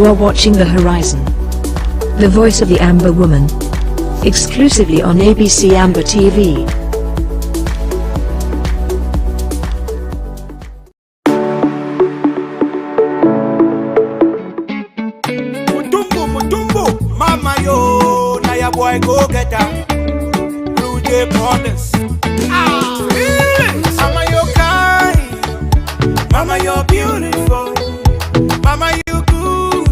You are watching The Horizon, the voice of the Amber Woman, exclusively on ABC Amber TV. Mutumbo, mama yo, na ya boy go get down. Blue Jay Brothers. Mama yo kind, mama you're beautiful, mama you good,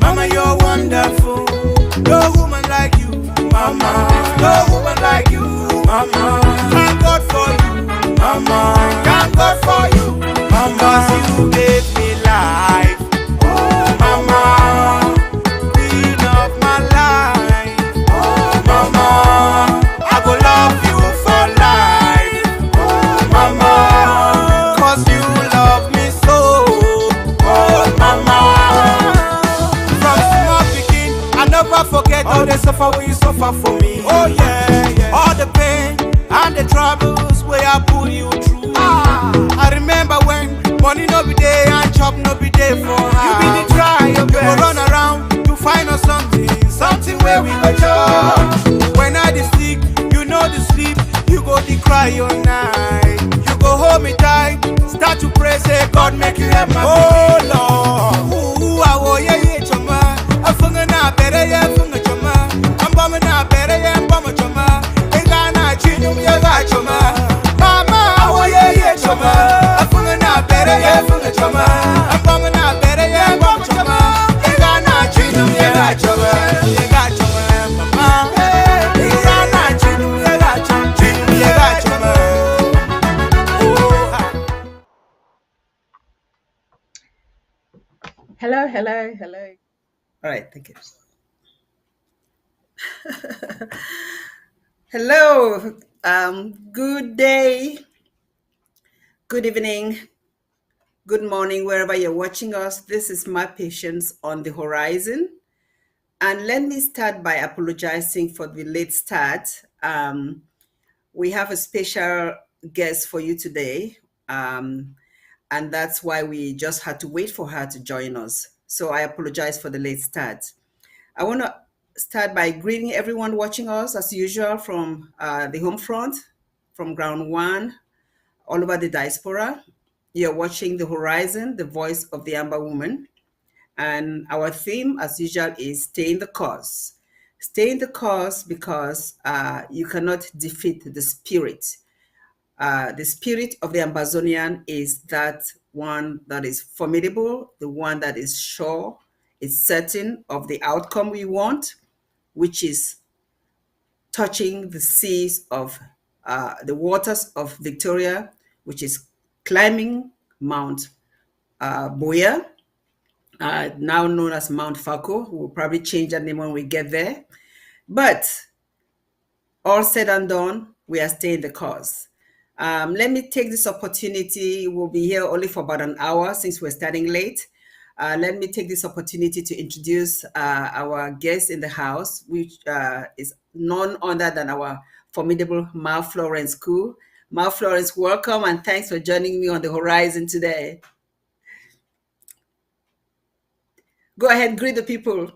mama you're wonderful. No woman like you, mama. No woman like you, mama. Thank God for you, mama. Thank God for you, mama. 'Cause you gave me life, oh mama. Queen of my life, oh mama. I go love you for life, oh mama. 'Cause you love me so, oh mama. From small beginning, I never forget all the suffer when you suffer for me. Oh yeah, yeah. All the pain and the troubles where I pull you through. I remember when money no be there and chop no be there for her. You be the try your best. You go run around to find us something where we go chop. When I dey sick, you know the sleep. You go the cry all night. You go hold me tight, start to pray, say God make you help my baby. Oh Lord, ooh, I wo ye choma. Afunga na bere ye funga choma. Ambama na bere ye ambama choma. Ega na chinyum ye ga choma. Mama, I wo ye choma. Afunga na bere ye funga choma. Ambama na bere ye ambama choma. Ega na chinyum ye ga choma. Ye ga choma, mama. Ega na chinyum ye ga choma. Chinyum ye ga choma. Oh. Hello. All right, thank you. Hello, good day, good evening, good morning, wherever you're watching us. This is My Patience on the Horizon. And let me start by apologizing for the late start. We have a special guest for you today. And that's why we just had to wait for her to join us. So I apologize for the late start. I want to start by greeting everyone watching us as usual from the home front, from ground one, all over the diaspora. You're watching The Horizon, the voice of the Amber Woman. And our theme, as usual, is stay in the cause. Stay in the cause because you cannot defeat the spirit. The spirit of the Ambazonian is that one that is formidable, the one that is sure, is certain of the outcome we want, which is touching the seas of the waters of Victoria, which is climbing Mount Boya, now known as Mount Fako. We'll probably change that name when we get there. But all said and done, we are staying the course. Let me take this opportunity. We'll be here only for about an hour since we're starting late. Let me take this opportunity to introduce our guest in the house, which is none other than our formidable Ma Florence Koo. Ma Florence, welcome and thanks for joining me on The Horizon today. Go ahead, greet the people.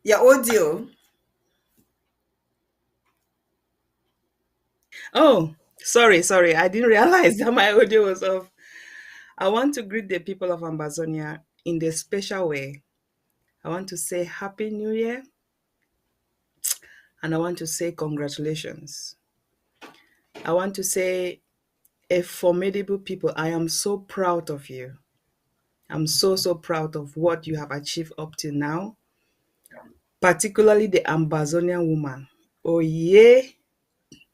Your audio. Oh, sorry. I didn't realize that my audio was off. I want to greet the people of Ambazonia in a special way. I want to say Happy New Year. And I want to say congratulations. I want to say a formidable people. I am so proud of you. I'm so proud of what you have achieved up to now, particularly the Ambazonian woman. Oh, yeah.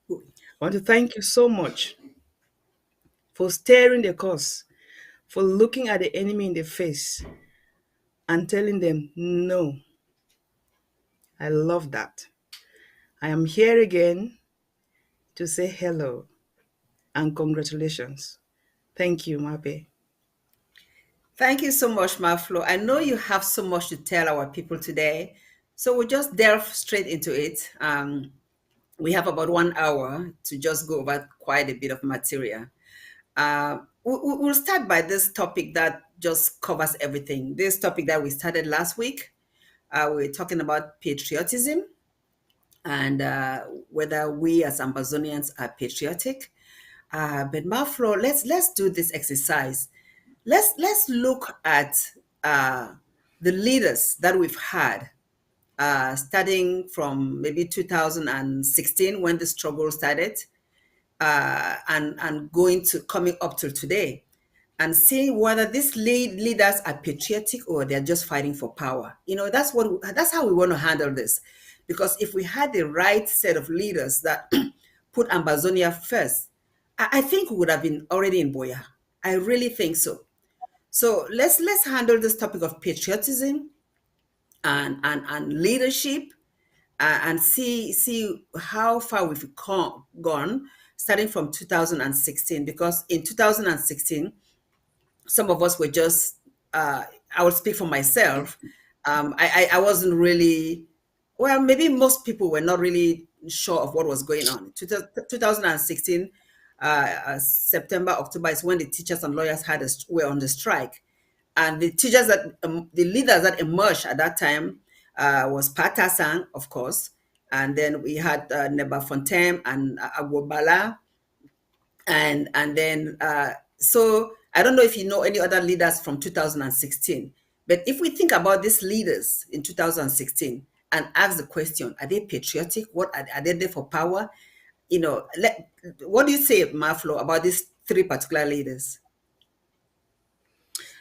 I want to thank you so much for steering the course, for looking at the enemy in the face and telling them, no. I love that. I am here again to say hello and congratulations. Thank you, Mabe. Thank you so much, Ma Flo. I know you have so much to tell our people today, so we'll just delve straight into it. We have about 1 hour to just go over quite a bit of material. We'll start by this topic that just covers everything. This topic that we started last week, we're talking about patriotism and whether we as Ambazonians are patriotic. But Mafro, let's do this exercise. Let's look at the leaders that we've had, starting from maybe 2016 when the struggle started, and going to coming up to today, and see whether these leaders are patriotic or they're just fighting for power. That's how we want to handle this, because if we had the right set of leaders that put Ambazonia first, I think we would have been already in Boya. I really think so. So let's handle this topic of patriotism and leadership, and see how far we've gone starting from 2016, because in 2016 some of us were just I would speak for myself. I wasn't really, well, maybe most people were not really sure of what was going on. 2016 September, October is when the teachers and lawyers were on the strike, and the leaders that emerged at that time was Patasang, of course, and then we had Neba Fontem and Agwobala, and then so I don't know if you know any other leaders from 2016, but if we think about these leaders in 2016 and ask the question, are they patriotic? What are they there for power? What do you say, Maflo, about these three particular leaders?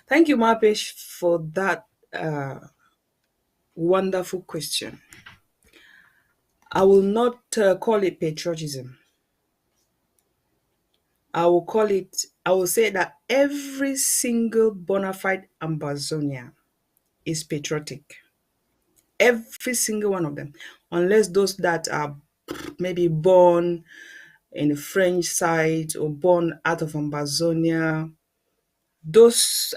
Thank you, Mapesh, for that wonderful question. I will not call it patriotism. I will say that every single bona fide Ambazonian is patriotic. Every single one of them. Unless those that are maybe born in the French side or born out of Ambazonia. Those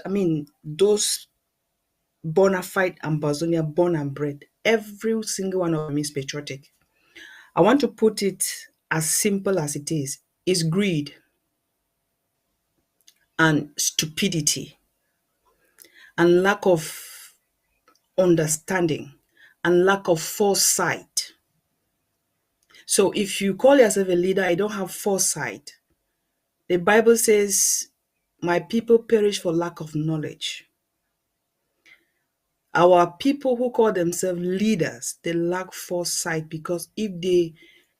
bona fide Ambazonia, born and bred, every single one of them is patriotic. I want to put it as simple as it is. It's greed and stupidity and lack of understanding and lack of foresight. So if you call yourself a leader, I don't have foresight. The Bible says, my people perish for lack of knowledge. Our people who call themselves leaders, they lack foresight, because if they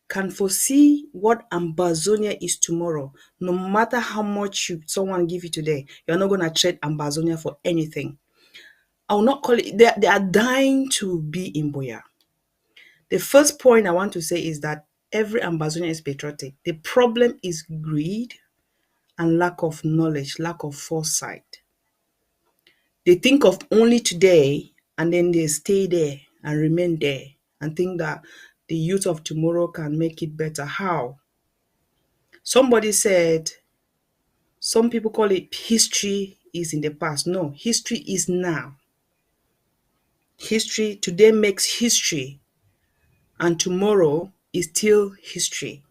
can foresee what Ambazonia is tomorrow, no matter how much someone give you today, you're not going to trade Ambazonia for anything. I will not call it, they are dying to be in Boya. The first point I want to say is that every Ambazonian is patriotic. The problem is greed and lack of knowledge, lack of foresight. They think of only today, and then they stay there and remain there and think that the youth of tomorrow can make it better. How? Somebody said, some people call it history is in the past. No, history is now. History today makes history, and tomorrow is still history.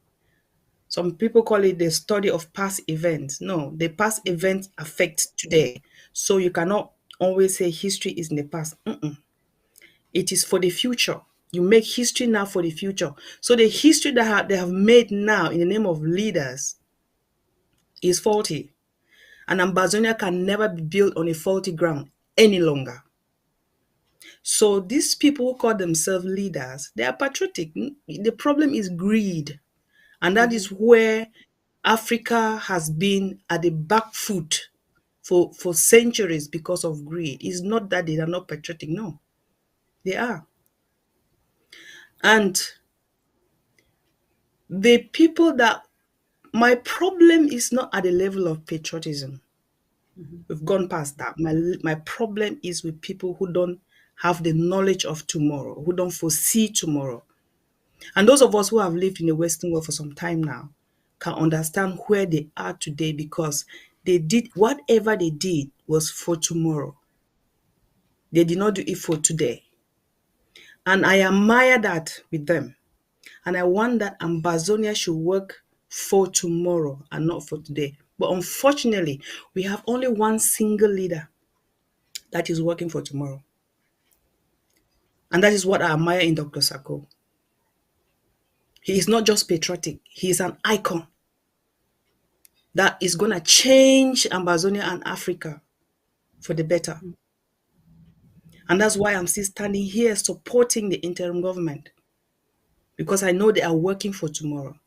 Some people call it the study of past events. No, the past events affect today. So you cannot always say history is in the past. It is for the future. You make history now for the future. So the history that they have made now in the name of leaders is faulty. And Ambazonia can never be built on a faulty ground any longer. So these people who call themselves leaders, they are patriotic. The problem is greed. And that is where Africa has been at the back foot for centuries because of greed. It's not that they are not patriotic. No, they are. And the people that, my problem is not at the level of patriotism. We've gone past that. My problem is with people who don't have the knowledge of tomorrow, who don't foresee tomorrow. And those of us who have lived in the Western world for some time now can understand where they are today, because they did whatever they did was for tomorrow. They did not do it for today. And I admire that with them. And I want that Ambazonia should work for tomorrow and not for today. But unfortunately, we have only one single leader that is working for tomorrow. And that is what I admire in Dr. Sako. He is not just patriotic, he is an icon that is going to change Ambazonia and Africa for the better. And that's why I'm still standing here supporting the interim government, because I know they are working for tomorrow.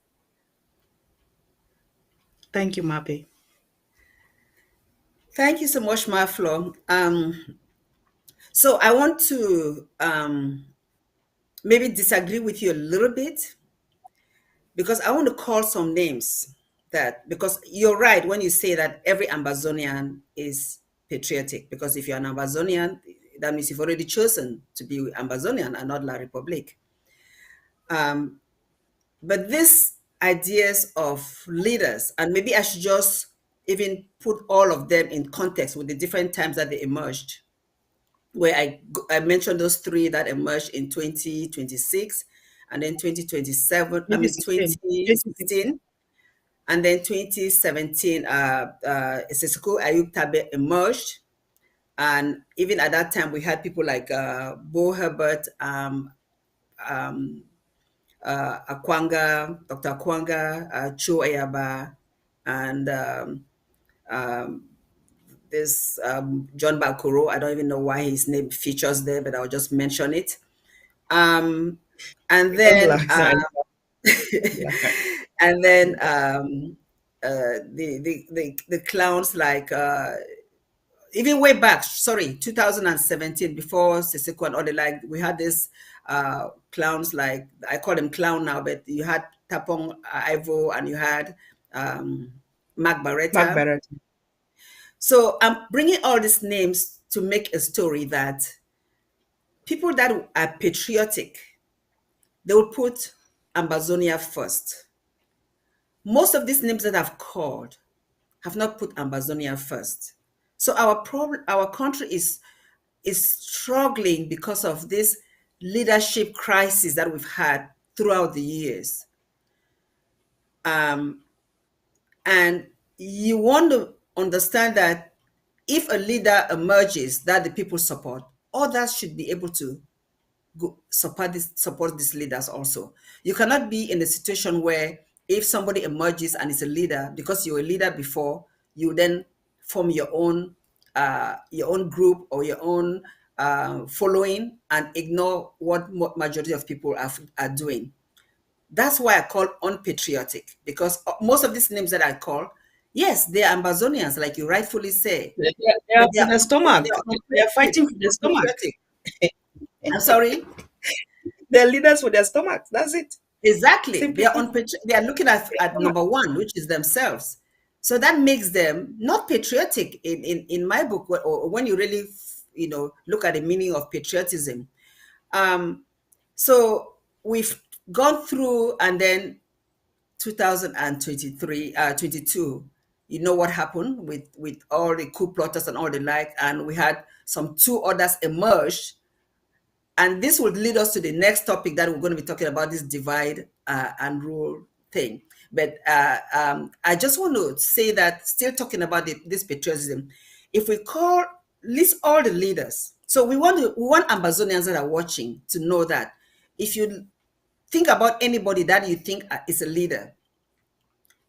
Thank you, Mape. Thank you so much, Maflo. So I want to maybe disagree with you a little bit, because I want to call some names that, because you're right when you say that every Ambazonian is patriotic, because if you're an Ambazonian, that means you've already chosen to be Ambazonian and not La Republique. But these ideas of leaders, and maybe I should just even put all of them in context with the different times that they emerged, where I mentioned those three that emerged in 2026, and then 2027, I mean 2016. 2016, and then 2017, Seseko Ayub Tabe emerged. And even at that time, we had people like Bo Herbert, Akwanga, Dr. Akwanga, Cho Ayaba, and this John Bakuro. I don't even know why his name features there, but I'll just mention it. Um, and then, Yeah. and then the clowns like even way back, sorry, 2017, before Siseko and all the like, we had this clowns like, I call them clown now, but you had Tapong Ivo, and you had Mark Mark Barretta. Barrett. So I'm bringing all these names to make a story that people that are patriotic, they will put Ambazonia first. Most of these names that I've called have not put Ambazonia first. So our problem, our country is struggling because of this leadership crisis that we've had throughout the years. And you want to understand that if a leader emerges that the people support, others should be able to support these leaders also. You cannot be in a situation where if somebody emerges and is a leader, because you're a leader before, you then form your own group or your own following and ignore what majority of people are doing. That's why I call unpatriotic, because most of these names that I call, yes, they are Ambazonians, like you rightfully say, They are but for the stomach. They are unpatriotic. fighting for their stomach. I'm sorry. They're leaders for their stomachs. That's it. Exactly. Simply put. They are looking at number one, which is themselves. So that makes them not patriotic in my book, or when you really, look at the meaning of patriotism. So we've gone through, and then 2023, 22, you know what happened with all the coup plotters and all the like, and we had some two others emerge. And this would lead us to the next topic that we're going to be talking about, this divide and rule thing. But I just want to say that, still talking about this patriotism, if we list all the leaders, so we want Ambazonians that are watching to know that if you think about anybody that you think is a leader,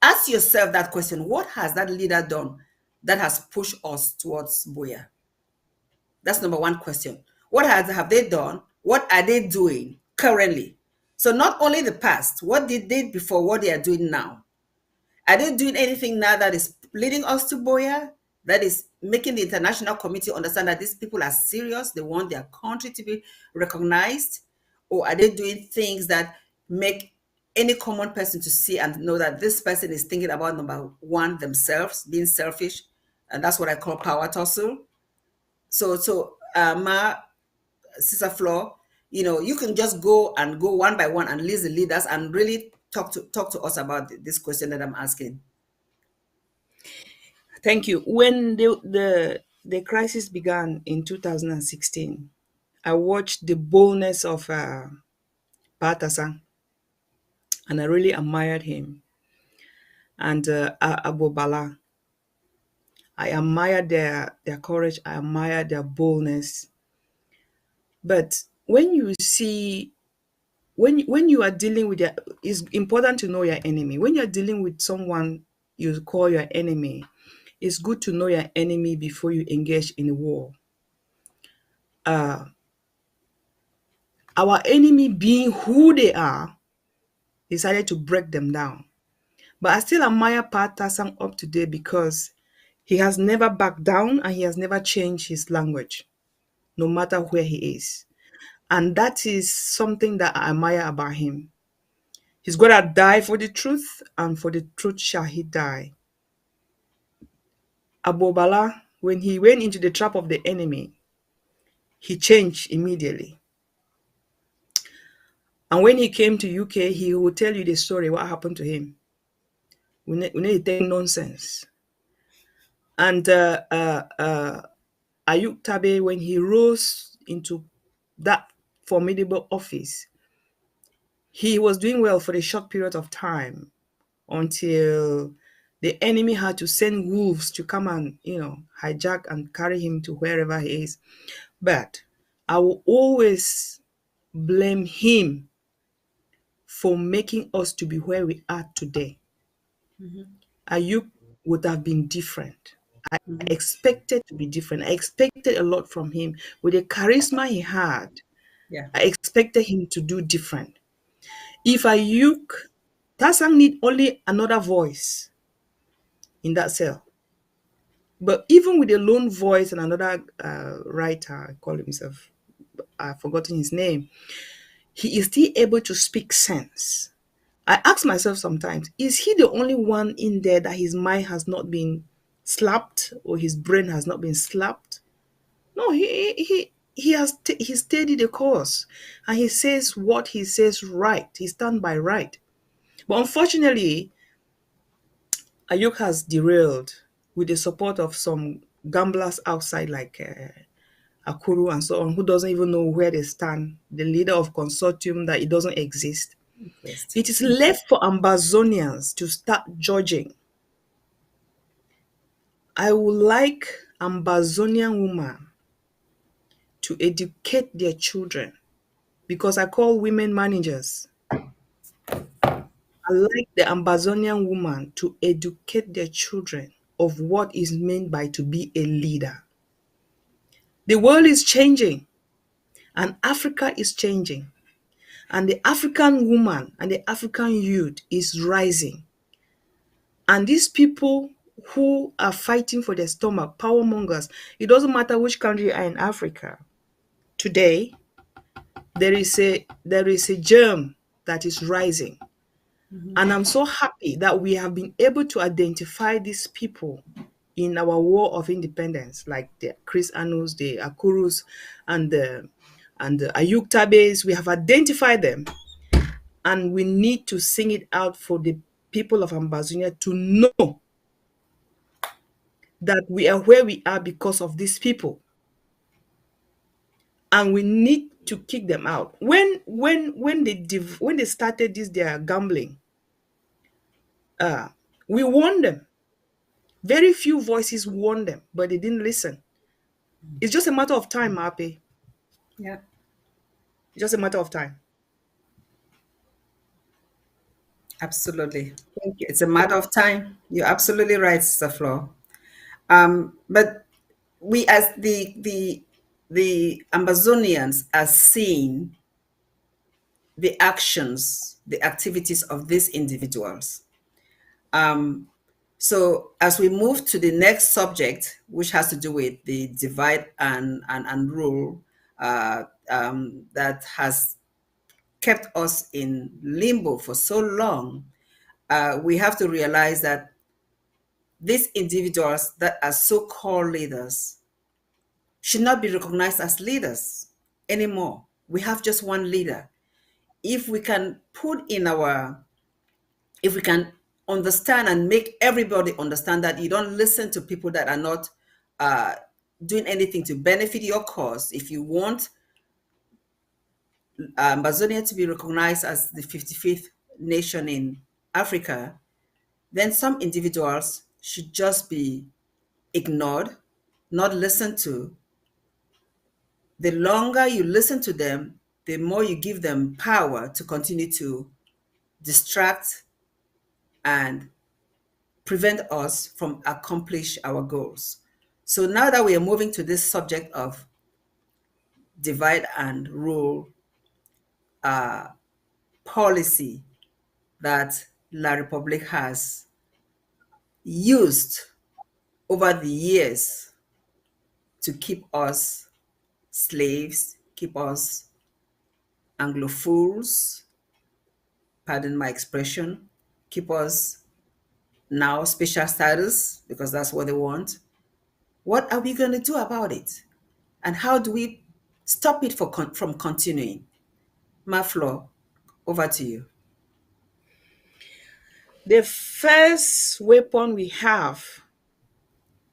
ask yourself that question: what has that leader done that has pushed us towards Buea? That's number one question. What have they done? What are they doing currently? So not only the past, what did they before, what they are doing now? Are they doing anything now that is leading us to Buea? That is making the international community understand that these people are serious, they want their country to be recognized? Or are they doing things that make any common person to see and know that this person is thinking about number one, themselves, being selfish? And that's what I call power tussle. So Sister Flo, you can just go one by one and list the leaders and really talk to us about this question that I'm asking. Thank you. When the crisis began in 2016, I watched the boldness of Patasan, and I really admired him, and Abu Bala. I admire their courage. I admire their boldness. But when you see when you are dealing with it's important to know your enemy. When you're dealing with someone you call your enemy, it's good to know your enemy before you engage in a war. Our enemy, being who they are, decided to break them down. But I still admire Patasang up to date because he has never backed down and he has never changed his language, no matter where he is. And that is something that I admire about him. He's gonna die for the truth, and for the truth shall he die. Abobala, when he went into the trap of the enemy, he changed immediately. And when he came to UK, he will tell you the story, what happened to him. We need to take nonsense. And Ayuk Tabe, when he rose into that formidable office, he was doing well for a short period of time until the enemy had to send wolves to come and, hijack and carry him to wherever he is. But I will always blame him for making us to be where we are today. Ayuk would have been different. I expected to be different. I expected a lot from him. With the charisma he had, Yeah. I expected him to do different. If Ayuk, Tasang need only another voice in that cell. But even with a lone voice and another writer, I call himself, I've forgotten his name, he is still able to speak sense. I ask myself sometimes, is he the only one in there that his mind has not been slapped or his brain has not been slapped? No, he steadied the course and he says what he says right. He stands by right. But unfortunately, Ayuk has derailed with the support of some gamblers outside like Akuru and so on, who doesn't even know where they stand, the leader of consortium that it doesn't exist. It is left for Ambazonians to start judging. I would like Ambazonian women to educate their children because I call women managers. I like the Ambazonian woman to educate their children of what is meant by to be a leader. The world is changing and Africa is changing. And the African woman and the African youth is rising. And these people who are fighting for their stomach, power-mongers, it doesn't matter which country you are in Africa. Today, there is a germ that is rising. And I'm so happy that we have been able to identify these people in our war of independence, like the Chris Anus, the Akurus, and the Ayuk Tabes. We have identified them, and we need to sing it out for the people of Ambazonia to know that we are where we are because of these people, and we need to kick them out. When they started this their gambling, we warned them. Very few voices warned them, but they didn't listen. It's just a matter of time, Mape. Yeah. It's just a matter of time. Absolutely. Thank you. It's a matter of time. You're absolutely right, Sister Flo. But we as the Ambazonians are seeing the actions, the activities of these individuals. So as we move to the next subject, which has to do with the divide and rule that has kept us in limbo for so long, we have to realize that these individuals that are so-called leaders should not be recognized as leaders anymore. We have just one leader. If we can if we can understand and make everybody understand that you don't listen to people that are not doing anything to benefit your cause. If you want Ambazonia to be recognized as the 55th nation in Africa, then some individuals should just be ignored, not listened to, the longer you listen to them, the more you give them power to continue to distract and prevent us from accomplish our goals. So now that we are moving to this subject of divide and rule policy that La Republique has used over the years to keep us slaves, keep us Anglophiles, pardon my expression, keep us now special status because that's what they want. What are we going to do about it? And how do we stop it from continuing? Maflo, over to you. The first weapon we have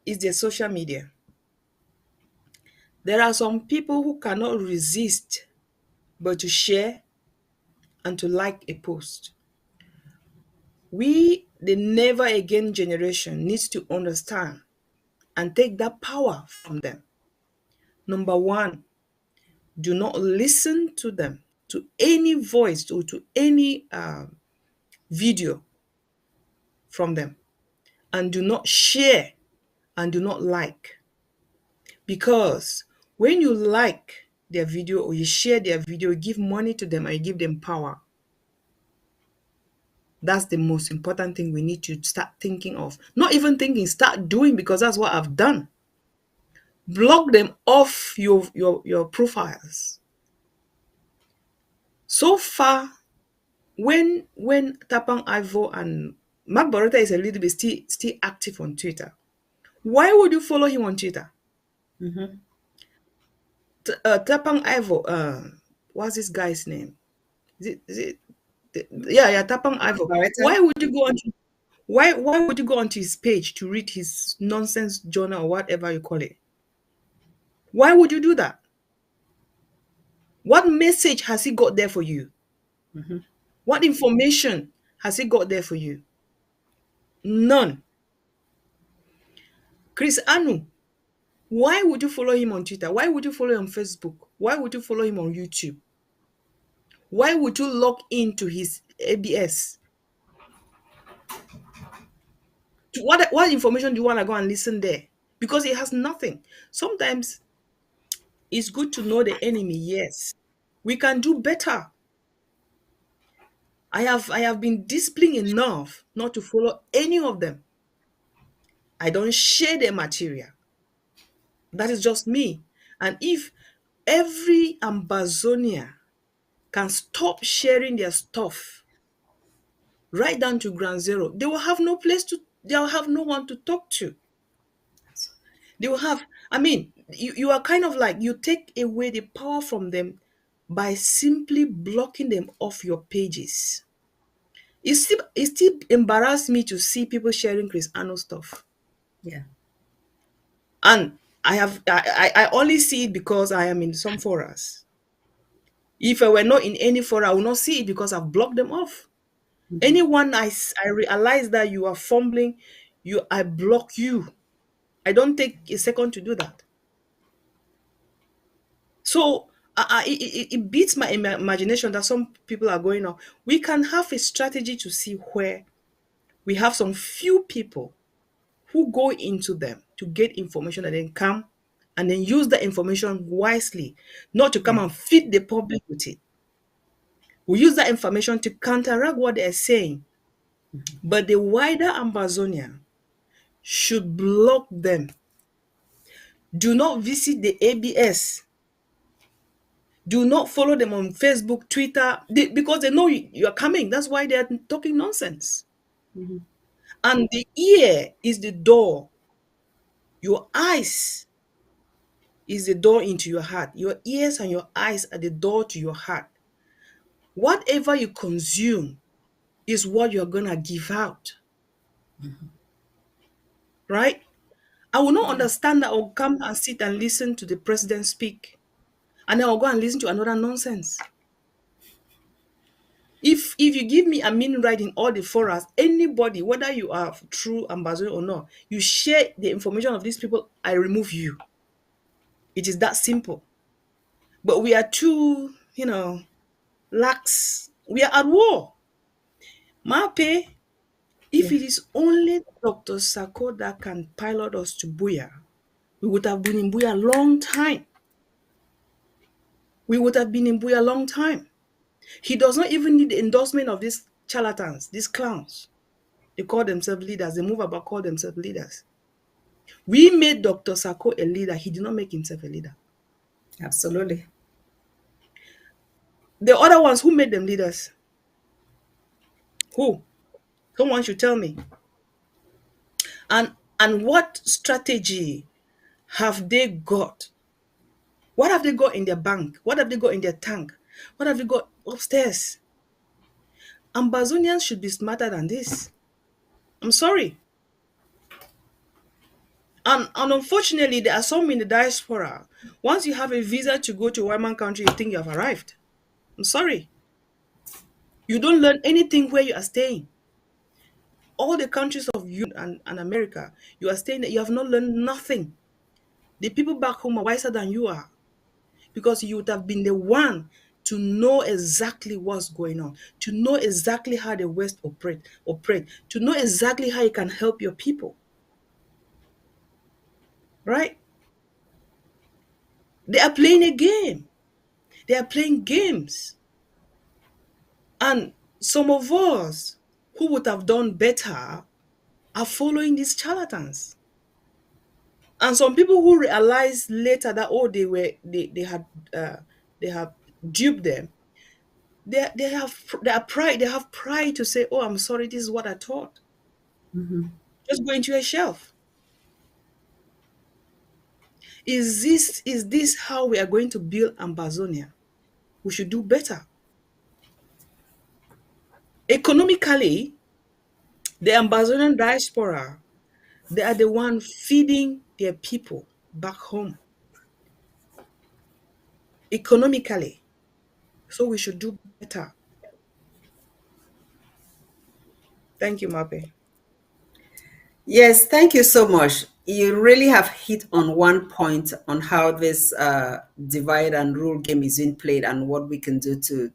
is the social media. There are some people who cannot resist but to share and to like a post. We, the never again generation, needs to understand and take that power from them. Number one, do not listen to them, to any voice or to any video from them. And do not share and do not like. Because when you like their video or you share their video, you give money to them and you give them power. That's the most important thing we need to start thinking of. Not even thinking, start doing, because that's what I've done. Block them off your profiles. So far, when Tapang Ivo and Mark Barota is a little bit still active on Twitter, why would you follow him on Twitter? Tapang Ivo, what's this guy's name? Yeah, Tapang Ivo. Why would you go on? Why would you go onto his page to read his nonsense journal or whatever you call it? Why would you do that? What message has he got there for you? What information has he got there for you? None. Chris Anu, why would you follow him on Twitter? Why would you follow him on Facebook? Why would you follow him on YouTube? Why would you log into his ABS? What information do you want to go and listen there? Because it has nothing. Sometimes it's good to know the enemy, yes. We can do better. I have been disciplined enough not to follow any of them. I don't share their material. That is just me. And if every Ambazonian can stop sharing their stuff right down to ground zero, they will have no one to talk to. They will have, you are kind of like, you take away the power from them by simply blocking them off your pages. It still embarrassed me to see people sharing Chris Arnold stuff. Yeah. And I only see it because I am in some forums. If I were not in any forum, I will not see it because I've blocked them off. Anyone I realize that you are fumbling, I block you. I don't take a second to do that. So it beats my imagination that some people are going on. We can have a strategy to see where we have some few people who go into them to get information and then come and then use the information wisely, not to come and feed the public with it. We use that information to counteract what they're saying. But the wider Ambazonian should block them. Do not visit the ABS. Do not follow them on Facebook, Twitter, because they know you are coming. That's why they are talking nonsense. And the ear is the door. Your eyes is the door into your heart. Your ears and your eyes are the door to your heart. Whatever you consume is what you're going to give out. Right? I will not understand that I'll come and sit and listen to the president speak. And then I'll go and listen to another nonsense. If you give me a meaning right in all the forums, anybody, whether you are true Ambazonian or not, you share the information of these people, I remove you. It is that simple. But we are too, lax. We are at war. Mape, if Yeah, it is only Dr. Sako that can pilot us to Buya, we would have been in Buya a long time. We would have been in Buya a long time. He does not even need the endorsement of these charlatans, these clowns. They call themselves leaders. They move about, call themselves leaders. We made Dr. Sako a leader. He did not make himself a leader. absolutely. The other ones, who made them leaders? Who? Someone should tell me. And what strategy have they got? What have they got in their bank? What have they got in their tank? What have they got upstairs? Ambazonians should be smarter than this. I'm sorry. And unfortunately, there are some in the diaspora. Once you have a visa to go to a Wyman country, you think you have arrived. I'm sorry. You don't learn anything where you are staying. All the countries of Europe and America, you are staying there, you have not learned nothing. The people back home are wiser than you are, because you would have been the one to know exactly what's going on, to know exactly how the West operate, to know exactly how you can help your people. Right? They are playing a game. They are playing games. And some of us who would have done better are following these charlatans. And some people who realized later that, oh, they have duped them. They have pride to say, oh, I'm sorry, this is what I thought. Just go into your shelf. Is this how we are going to build Ambazonia? We should do better. Economically, the Ambazonian diaspora, they are the one feeding their people back home. Economically. So we should do better. Thank you, Mape. Yes, thank you so much. You really have hit on one point on how this divide and rule game is being played and what we can do to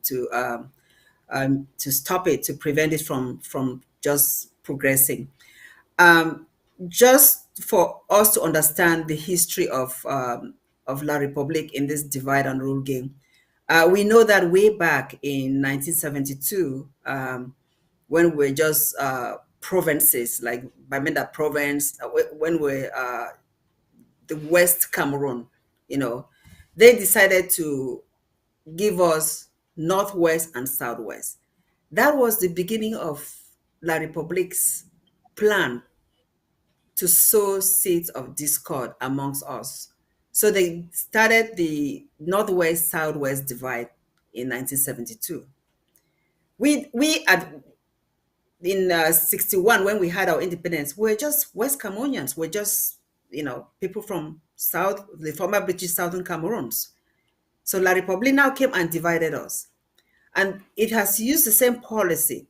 stop it, to prevent it from just progressing. Um, just for us to understand the history of La Republique in this divide and rule game, we know that way back in 1972, when we're just provinces like Bamenda province, when we're the West Cameroon, you know, they decided to give us Northwest and Southwest. That was the beginning of La Republique's plan to sow seeds of discord amongst us. So they started the Northwest Southwest divide in 1972. We at in 61, when we had our independence, we're just West Cameroonians. We're just, people from South, the former British Southern Cameroons. So La Republique now came and divided us. And it has used the same policy.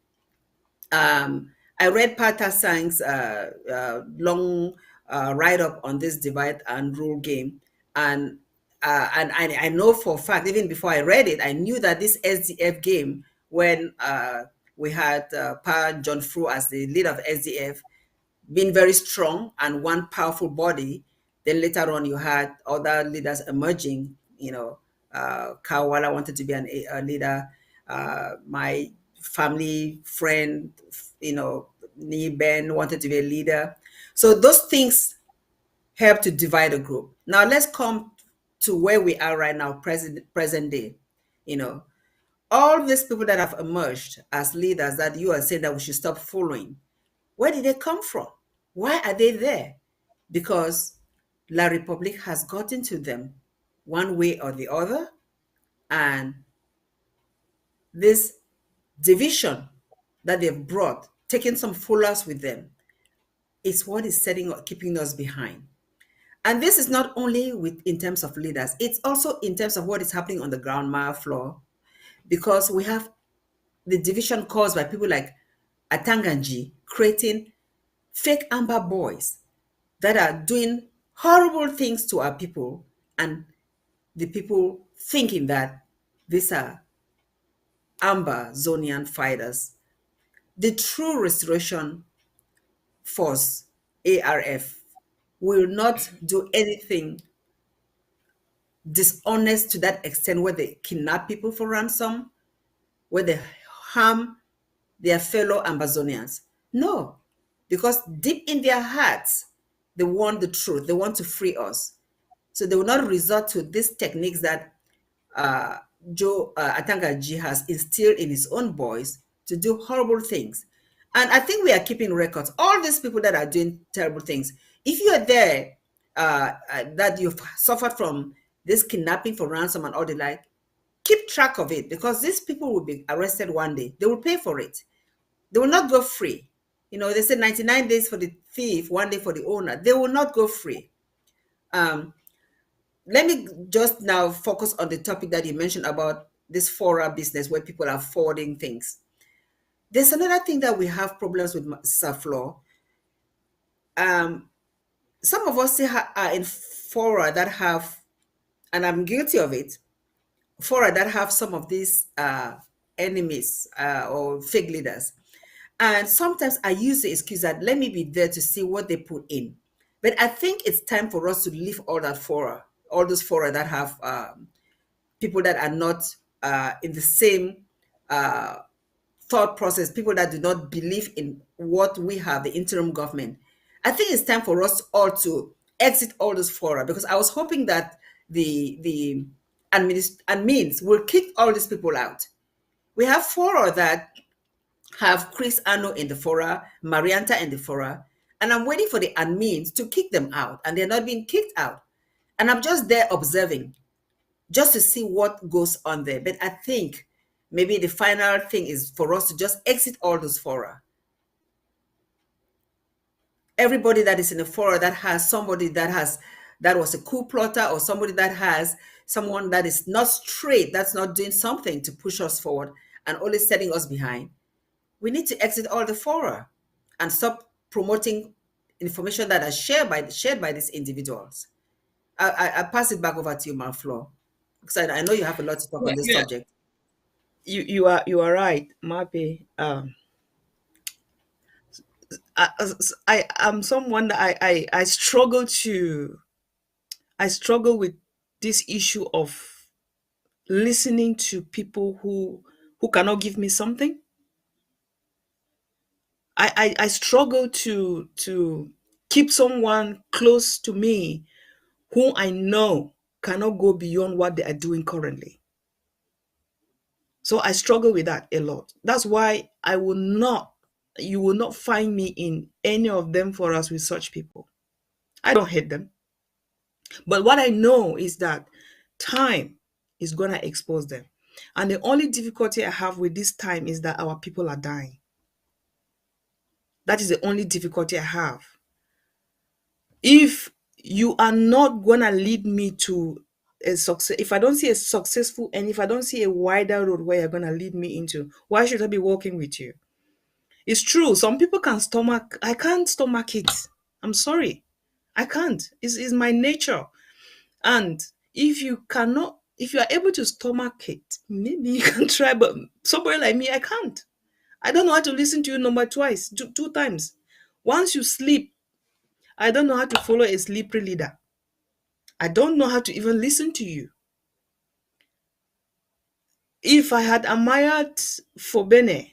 I read Pata Sang's long write-up on this divide and rule game. And I know for a fact, even before I read it, I knew that this SDF game, when we had Pa John Fru as the leader of SDF, being very strong and one powerful body. Then later on, you had other leaders emerging. Kawala wanted to be a leader. My family friend, Ni Ben wanted to be a leader. So those things help to divide a group. Now let's come to where we are right now, present day. All these people that have emerged as leaders that you are saying that we should stop following, where did they come from? Why are they there? Because La Republique has gotten to them one way or the other, and this division that they've brought, taking some followers with them, is what is keeping us behind. And this is not only in terms of leaders, it's also in terms of what is happening on the ground mile floor, because we have the division caused by people like Atanganji creating fake Amber boys that are doing horrible things to our people, and the people thinking that these are Ambazonian fighters. The true restoration force, ARF, will not do anything dishonest to that extent where they kidnap people for ransom, where they harm their fellow Ambazonians. No, because deep in their hearts, they want the truth. They want to free us. So they will not resort to these techniques that uh, Joe Atangaji has instilled in his own boys to do horrible things. And I think we are keeping records. All these people that are doing terrible things, if you are there, that you've suffered from this kidnapping for ransom and all the like, keep track of it, because these people will be arrested one day. They will pay for it. They will not go free. You know, they say 99 days for the thief, one day for the owner. They will not go free. Let me just now focus on the topic that you mentioned about this fora business where people are forwarding things. There's another thing that we have problems with, Saflo. Some of us are in fora that have, and I'm guilty of it, fora that have some of these enemies or fake leaders. And sometimes I use the excuse that let me be there to see what they put in. But I think it's time for us to leave all that fora, all those fora that have people that are not in the same thought process, people that do not believe in what we have, the interim government. I think it's time for us all to exit all those fora, because I was hoping that the admins will kick all these people out. We have fora that have Chris Ano in the fora, Marianta in the fora, and I'm waiting for the admins to kick them out, and they're not being kicked out. And I'm just there observing, just to see what goes on there. But I think maybe the final thing is for us to just exit all those fora. Everybody that is in a fora that has somebody that was a coup plotter, or somebody that has someone that is not straight, that's not doing something to push us forward and only setting us behind, we need to exit all the fora and stop promoting information that is shared by these individuals. I pass it back over to you, Marflo, because I know you have a lot to talk on this subject. You are right, Mape. I am someone that I struggle with this issue of listening to people who cannot give me something. I struggle to keep someone close to me who I know cannot go beyond what they are doing currently. So I struggle with that a lot. That's why you will not find me in any of them for us with such people. I don't hate them. But what I know is that time is going to expose them. And the only difficulty I have with this time is that our people are dying. That is the only difficulty I have. If you are not going to lead me to a success, if I don't see a successful, and if I don't see a wider road where you're going to lead me into, why should I be working with you? It's true. Some people can stomach. I can't stomach it. I'm sorry. I can't. It's my nature. And if you are able to stomach it, maybe you can try. But somebody like me, I can't. I don't know how to listen to you number twice, two times. Once you sleep, I don't know how to follow a slippery leader. I don't know how to even listen to you. If I had admired Fobene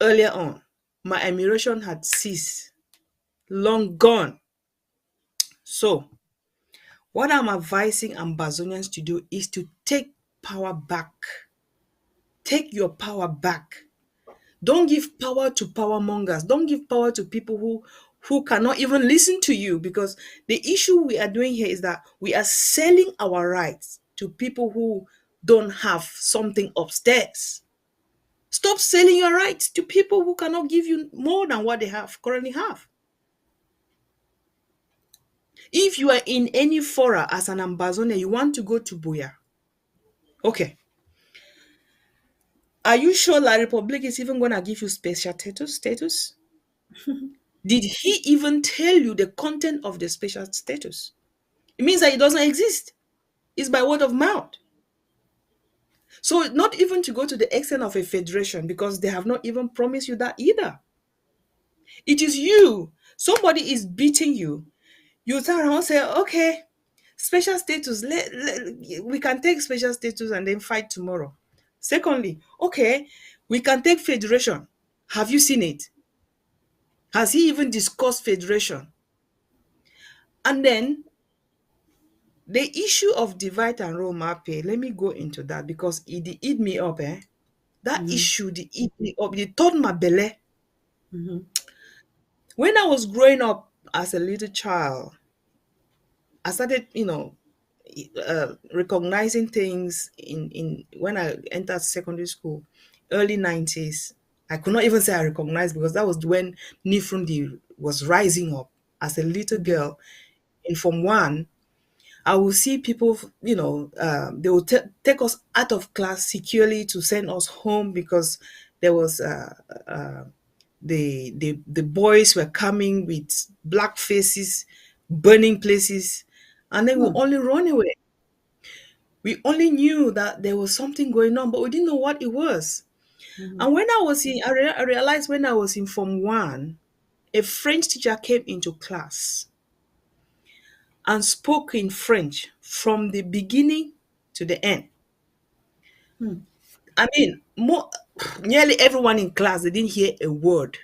earlier on, my admiration had ceased, long gone. So, what I'm advising Ambazonians to do is to take power back. Take your power back. Don't give power to power-mongers. Don't give power to people who cannot even listen to you, because the issue we are doing here is that we are selling our rights to people who don't have something upstairs. Stop selling your rights to people who cannot give you more than what they currently have. If you are in any fora as an Ambazonian, you want to go to Buya. Okay. Are you sure La Republic is even gonna give you special status? Did he even tell you the content of the special status? It means that it doesn't exist. It's by word of mouth. So not even to go to the extent of a federation because they have not even promised you that either. It is you. Somebody is beating you. You turn around and say, okay, special status. We can take special status and then fight tomorrow. Secondly, okay, we can take federation. Have you seen it? Has he even discussed federation? And then the issue of divide and rule mapping, let me go into that because it did eat me up. That issue did eat me up. It taught my belly. When I was growing up as a little child, I started, recognizing things in when I entered secondary school, early 90s. I could not even say I recognized because that was when Nifrundi was rising up as a little girl in Form 1. I will see people, they will take us out of class securely to send us home because there was the boys were coming with black faces, burning places, and then we only run away. We only knew that there was something going on, but we didn't know what it was. And when I realized when I was in Form 1, a French teacher came into class and spoke in French from the beginning to the end. I mean, nearly everyone in class, they didn't hear a word.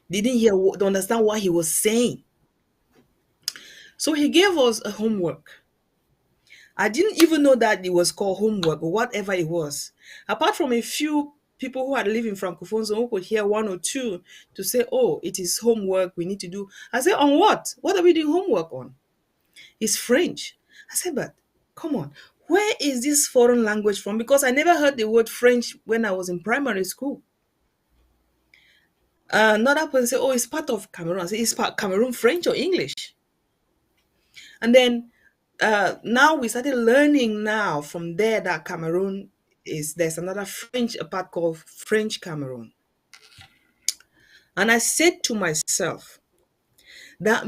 They didn't they understand what he was saying. So he gave us a homework. I didn't even know that it was called homework or whatever it was. Apart from a few people who had lived in Francophone zone who could hear one or two to say, oh, it is homework we need to do. I said, on what? What are we doing homework on? It's French. I said, but come on, where is this foreign language from? Because I never heard the word French when I was in primary school. Another person said, oh, it's part of Cameroon. I said, it's part Cameroon French or English? And then now we started learning now from there that Cameroon there's another French, a part called French Cameroon. And I said to myself that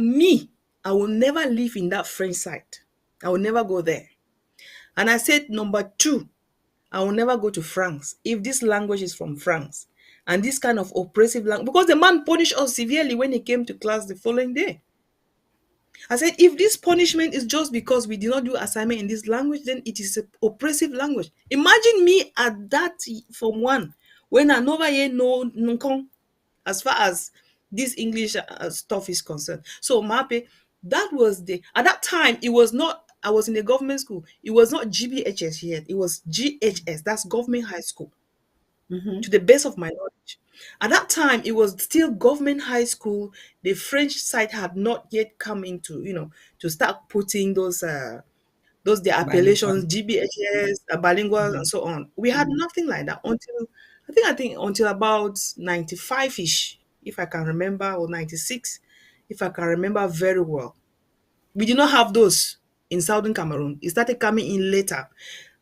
I will never live in that French side. I will never go there. And I said, number two, I will never go to France if this language is from France and this kind of oppressive language, because the man punished us severely when he came to class the following day. I said, if this punishment is just because we did not do assignment in this language, then it is an oppressive language. Imagine me at that Form 1 when I never yet know Nkong as far as this English stuff is concerned. So Mape, at that time, it was not, I was in a government school. It was not GBHS yet. It was GHS. That's government high school, to the best of my knowledge. At that time, it was still government high school. The French side had not yet come into, to start putting those the appellations, GBHS, bilingual, and so on. We had nothing like that until I think until about 95-ish, if I can remember, or 96, if I can remember very well. We did not have those in Southern Cameroon. It started coming in later,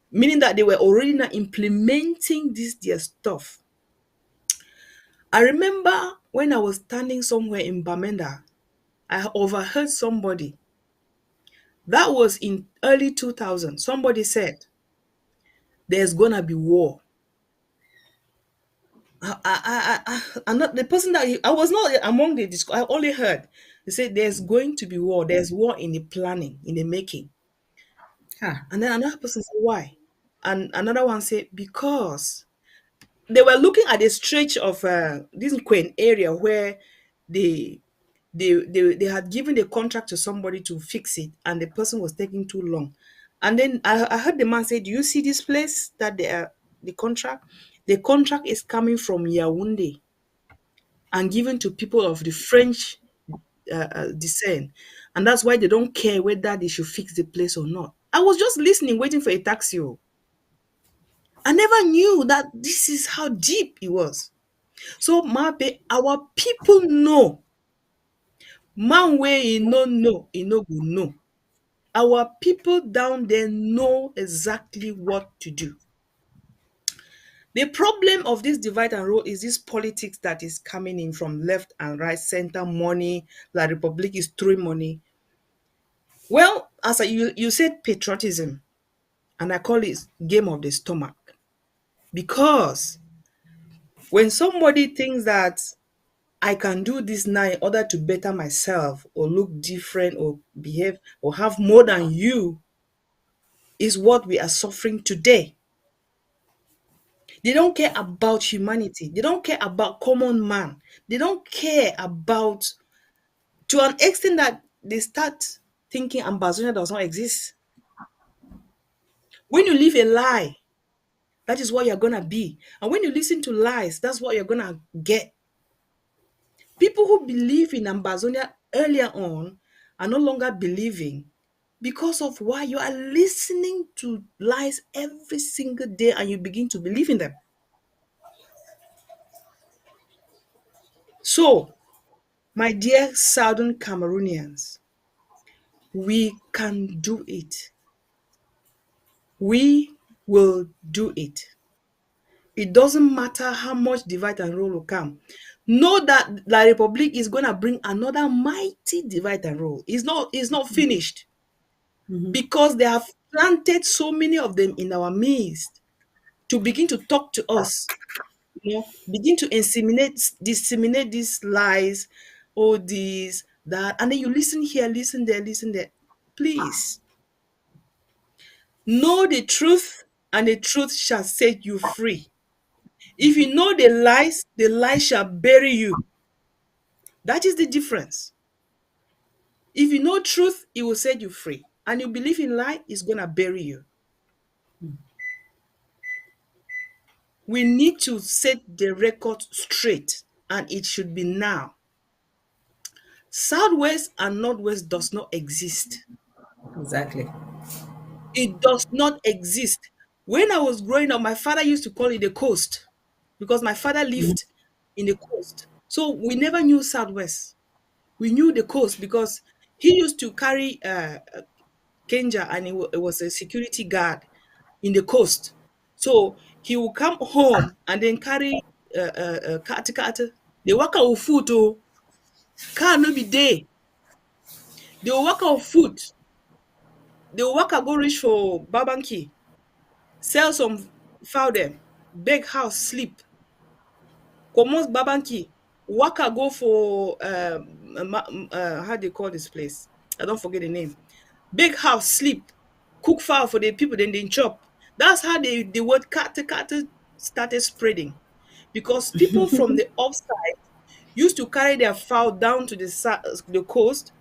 meaning that they were already now implementing this their stuff. I remember when I was standing somewhere in Bamenda, I overheard somebody. That was in early 2000. Somebody said, there's gonna be war. I'm not the person I was not among the discourse. I only heard they said there's going to be war. There's war in the planning, in the making. And then another person said, why? And another one said, because they were looking at the stretch of this Queen area where they, they had given the contract to somebody to fix it, and the person was taking too long. And then I heard the man say, do you see this place that they are the contract? The contract is coming from Yaoundé and given to people of the French descent. And that's why they don't care whether they should fix the place or not. I was just listening, waiting for a taxi. I never knew that this is how deep it was. So, Mape, our people know. Man way he no know, he no go know. Our people down there know exactly what to do. The problem of this divide and rule is this politics that is coming in from left and right, center, money. La Republic is throwing money. Well, you said patriotism, and I call it game of the stomach. Because when somebody thinks that I can do this now in order to better myself or look different or behave or have more than you, is what we are suffering today. They don't care about humanity. They don't care about common man. They don't care about, to an extent that they start thinking Ambazonian does not exist. When you live a lie, that is what you're gonna be. And when you listen to lies, that's what you're gonna get. People who believe in Ambazonia earlier on are no longer believing because of why you are listening to lies every single day and you begin to believe in them. So, my dear Southern Cameroonians, we can do it. We will do it. It doesn't matter how much divide and rule will come. Know that La Republic is going to bring another mighty divide and rule. It's not finished because they have planted so many of them in our midst to begin to talk to us, begin to disseminate these lies, all these, that, and then you listen here, listen there, listen there. Please know the truth, and the truth shall set you free. If you know the lies shall bury you. That is the difference. If you know truth, it will set you free. And you believe in lie, it's gonna bury you. We need to set the record straight, and it should be now. Southwest and Northwest does not exist. Exactly. It does not exist. When I was growing up, my father used to call it the coast because my father lived in the coast. So we never knew Southwest. We knew the coast because he used to carry Kenja, and it was a security guard in the coast. So he will come home and then carry kati. They work out food, oh, car no be there. They will work out food. They will work out go reach for Babanki, sell some fowl them, beg house sleep, comot Babanki, waka go for how they call this place? I don't forget the name. Big house sleep, cook fowl for the people, then they chop. That's how the word kate started spreading. Because people from the upside used to carry their fowl down to the coast,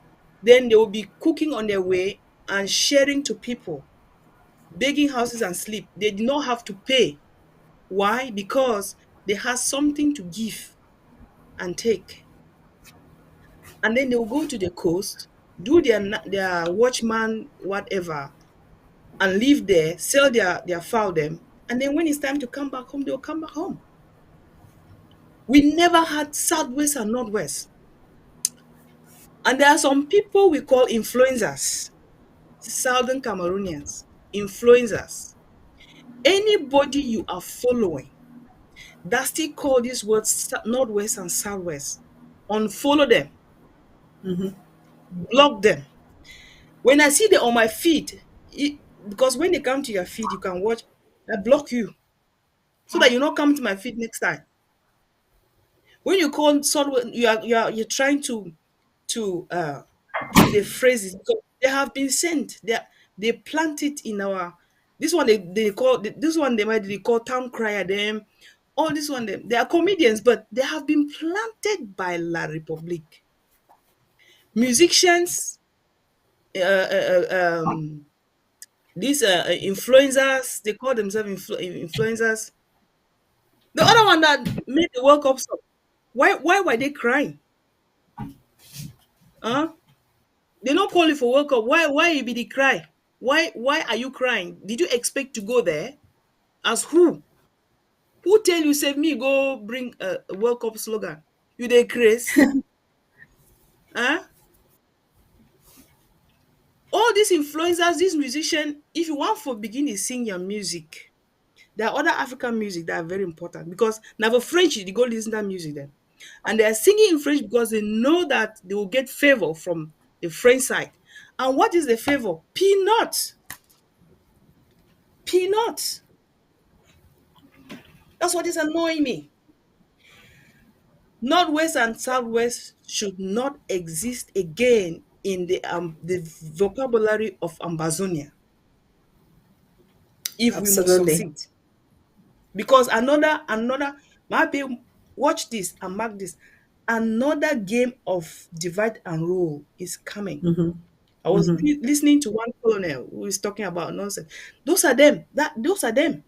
then they will be cooking on their way and sharing to people, begging houses and sleep. They did not have to pay. Why? Because they had something to give and take. And then they will go to the coast, do their watchman, whatever, and live there, sell their fowl them, and then when it's time to come back home, they'll come back home. We never had Southwest and Northwest. And there are some people we call influencers, Southern Cameroonians, influencers. Anybody you are following that still call these words Northwest and Southwest, unfollow them, block them. When I see them on my feed, because when they come to your feed, you can watch, I block you so that you not come to my feed next time. When you call someone, you're trying to give the phrases because they have been sent. They plant it in our, this one they call, this one they might they call town crier them. All this one they are comedians, but they have been planted by La Republique. Musicians, uh, uh, uh, um, these influencers, they call themselves influencers. The other one that made the World Cup song, why were they crying? Huh? They not call you for World Cup. Why you be the cry? Why are you crying? Did you expect to go there? As who? Who tell you save me go bring a World Cup slogan? You dey craze? Huh? All these influencers, these musicians, if you want for begin to sing your music, There are other African music that are very important because now for French, you go listen to that music then. And they are singing in French because they know that they will get favor from the French side. And what is the favor? Peanuts. Peanuts. That's what is annoying me. Northwest and Southwest should not exist again in the vocabulary of Ambazonia if we must Absolutely. succeed. Because another maybe watch this and mark this. Another game of divide and rule is coming. I was listening to one colonel who is talking about nonsense. Those are them. Those are them.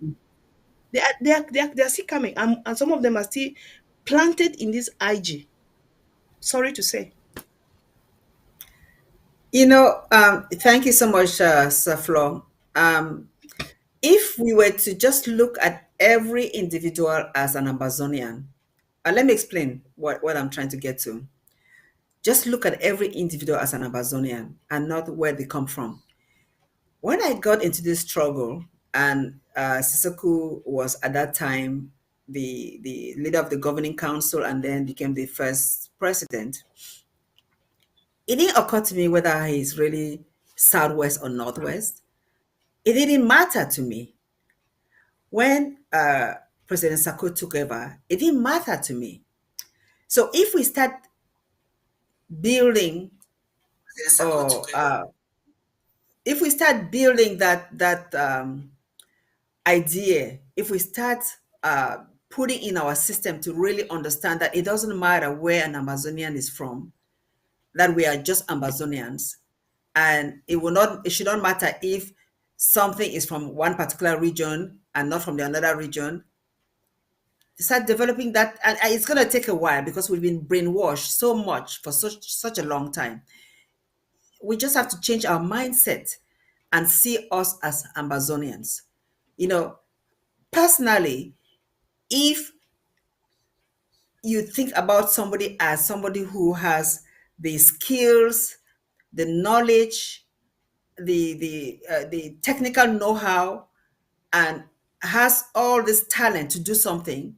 They are still coming, and some of them are still planted in this IG. Sorry to say. Thank you so much, Sir Flo. If we were to just look at every individual as an Ambazonian, let me explain what I'm trying to get to. Just look at every individual as an Ambazonian and not where they come from. When I got into this struggle, and Sissoku was at that time the leader of the governing council and then became the first president, it didn't occur to me whether he's really Southwest or Northwest. It didn't matter to me. When President Sako took over, it didn't matter to me. So if we start building, or if we start building that idea, if we start putting in our system to really understand that it doesn't matter where an Amazonian is from, that we are just Ambazonians, and it should not matter if something is from one particular region and not from the another region. Start developing that, and it's going to take a while because we've been brainwashed so much for such a long time. We just have to change our mindset and see us as Ambazonians. You know, personally, if you think about somebody as somebody who has the skills, the knowledge, the technical know-how, and has all this talent to do something,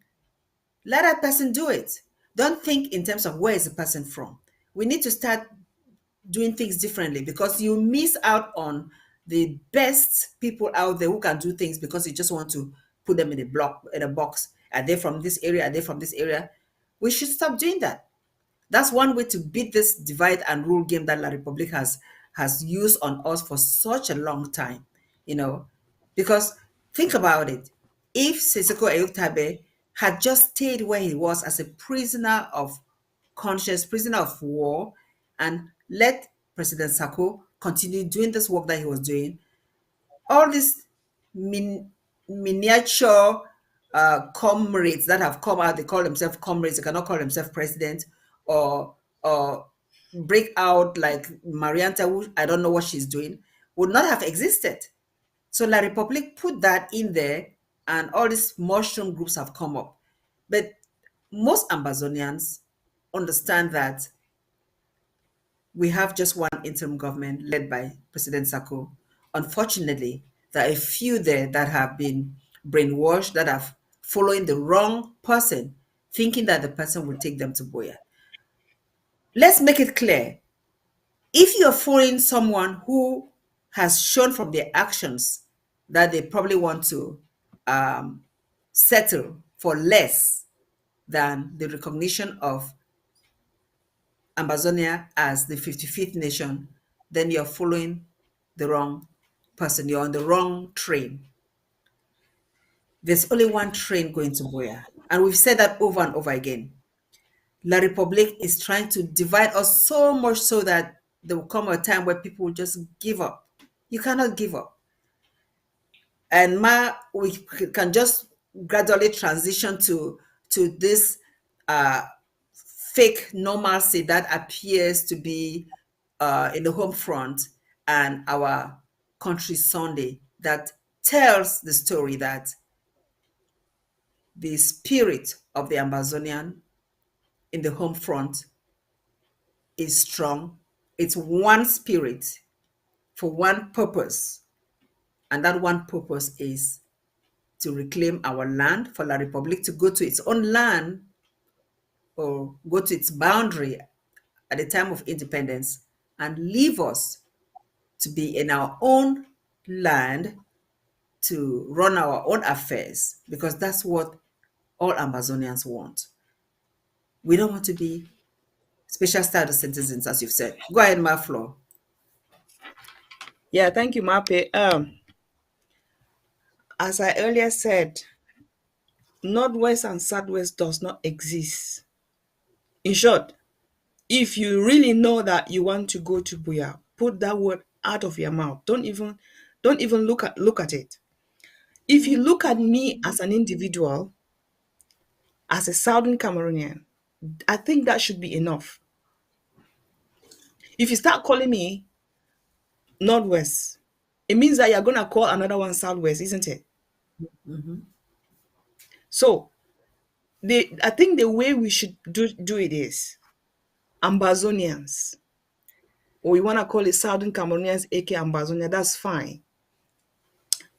let that person do it. Don't think in terms of where is the person from. We need to start doing things differently, because you miss out on the best people out there who can do things because you just want to put them in a box. Are they from this area? Are they from this area? We should stop doing that. That's one way to beat this divide and rule game that La Republic has used on us for such a long time, you know. Because think about it. If Seseko Eyutabe had just stayed where he was as a prisoner of conscience, prisoner of war, and let President Sako continue doing this work that he was doing, all these miniature comrades that have come out, they call themselves comrades, they cannot call themselves president, or break out like Marianta, who I don't know what she's doing, would not have existed. So La Republic put that in there, and all these mushroom groups have come up. But most Ambazonians understand that we have just one interim government led by President Sako. Unfortunately, there are a few there that have been brainwashed, that are following the wrong person, thinking that the person will take them to Boya. Let's make it clear. If you're following someone who has shown from their actions that they probably want to settle for less than the recognition of Ambazonia as the 55th nation, then you're following the wrong person. You're on the wrong train. There's only one train going to Boya. And we've said that over and over again. La Republique is trying to divide us so much so that there will come a time where people will just give up. You cannot give up. And we can just gradually transition to this fake normalcy that appears to be in the home front and our country Sunday, that tells the story that the spirit of the Ambazonian in the home front is strong. It's one spirit for one purpose, and that one purpose is to reclaim our land, for La Republic to go to its own land or go to its boundary at the time of independence and leave us to be in our own land to run our own affairs, because that's what all Ambazonians want. We don't want to be special status citizens, as you've said. Go ahead, Maflo. Yeah, thank you, Mape. As I earlier said, Northwest and Southwest does not exist. In short, if you really know that you want to go to Buya, put that word out of your mouth. Don't even look at it. If you look at me as an individual, as a Southern Cameroonian, I think that should be enough. If you start calling me Northwest, it means that you're gonna call another one Southwest, isn't it? So I think the way we should do it is Ambazonians, or you want to call it Southern Cameroonians, aka Ambazonia, that's fine.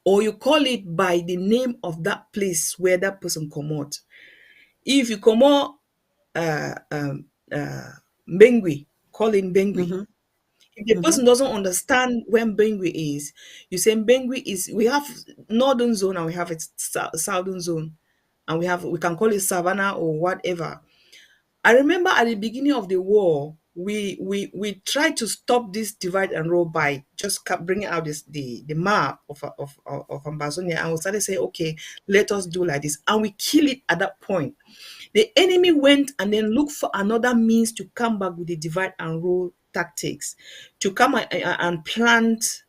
Or you call it by the name of that place where that person come out. If you come out Bengui, call him Bengui. If the person doesn't understand where Bengui is, you say Bengui is, we have northern zone and we have its southern zone, and we can call it Savannah or whatever. I remember at the beginning of the war, we tried to stop this divide and rule by just bringing out the map of Ambazonia, and we started saying, okay, let us do like this, and we kill it at that point. The enemy went and then looked for another means to come back with the divide and rule tactics, to come and plant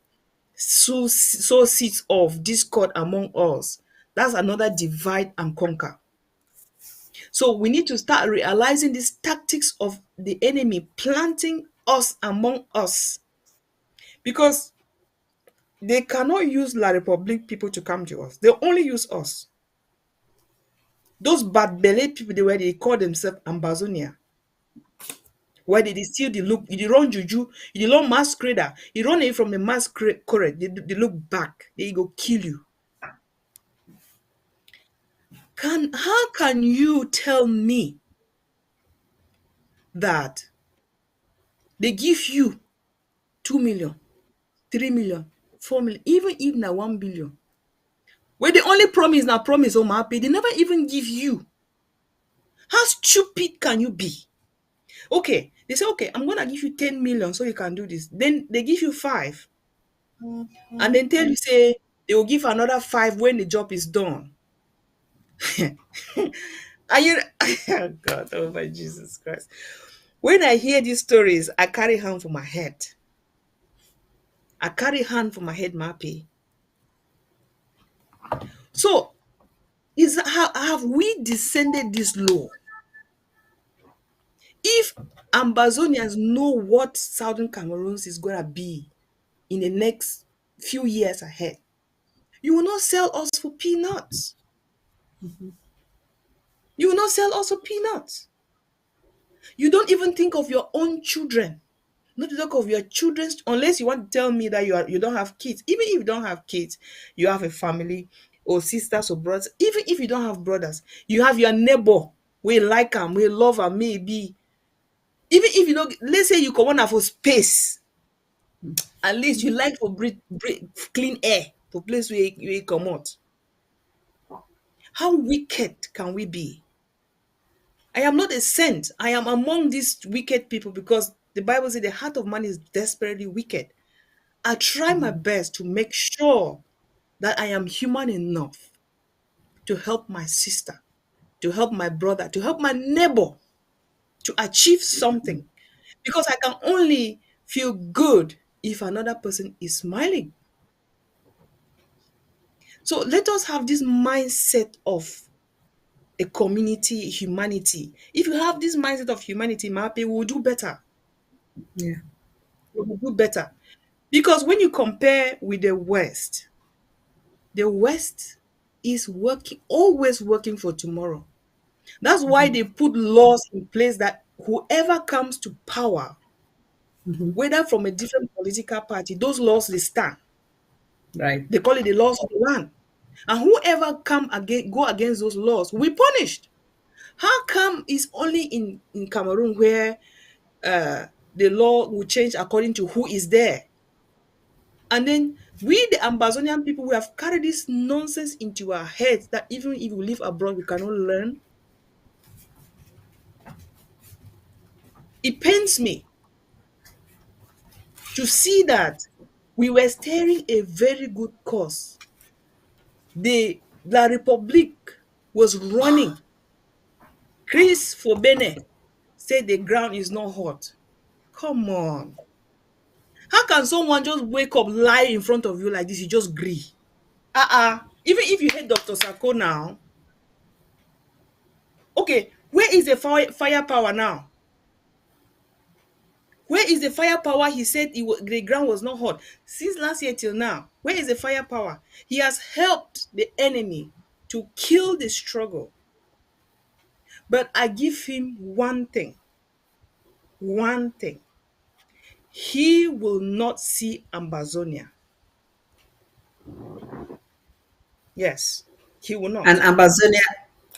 sow seeds of discord among us. That's another divide and conquer. So we need to start realizing these tactics of the enemy planting us among us, because they cannot use La Republic people to come to us. They only use us. Those bad belly people, they call themselves Ambazonia, where they steal the look, they run juju, they run masquerader, you run away from the masquerade, correct? They look back, they go kill you. How can you tell me that they give you 2 million, 3 million, 4 million, even if na 1 billion, where the only promise na promise on my pay, they never even give you? How stupid can you be? Okay, they say, okay, I'm gonna give you 10 million so you can do this. Then they give you 5, and then tell you, say they will give another 5 when the job is done. And you oh God, oh my Jesus Christ. When I hear these stories, I carry hand for my head. I carry hand for my head, Mappy. So, have we descended this low? If Ambazonians know what Southern Cameroons is going to be in the next few years ahead, you will not sell us for peanuts. You will not sell us for peanuts. You don't even think of your own children. Not to talk of your children's, unless you want to tell me that you don't have kids. Even if you don't have kids, you have a family or sisters or brothers. Even if you don't have brothers, you have your neighbor. We like them, we love them, maybe. Even if you don't, let's say you come on for space, at least you like for breathe clean air for place where you come out. How wicked can we be? I am not a saint. I am among these wicked people, because the Bible says the heart of man is desperately wicked. I try my best to make sure that I am human enough to help my sister, to help my brother, to help my neighbor to achieve something, because I can only feel good if another person is smiling. So let us have this mindset of a community, humanity. If you have this mindset of humanity, Mape, we will do better. Yeah. We will do better. Because when you compare with the West is always working for tomorrow. That's why they put laws in place that whoever comes to power, whether from a different political party, those laws they stand. Right. They call it the laws of the land. And whoever go against those laws will be punished. How come it's only in Cameroon where the law will change according to who is there? And then we, the Ambazonian people, we have carried this nonsense into our heads that even if we live abroad, we cannot learn. It pains me to see that we were steering a very good course. The La Republique was running. Chris Fobene said the ground is not hot. Come on. How can someone just wake up, lie in front of you like this? You just agree. Even if you hate Dr. Sako now, okay, where is the firepower now? Where is the firepower? He said the ground was not hot. Since last year till now, where is the firepower? He has helped the enemy to kill the struggle. But I give him one thing. One thing. He will not see Ambazonia. Yes, he will And not.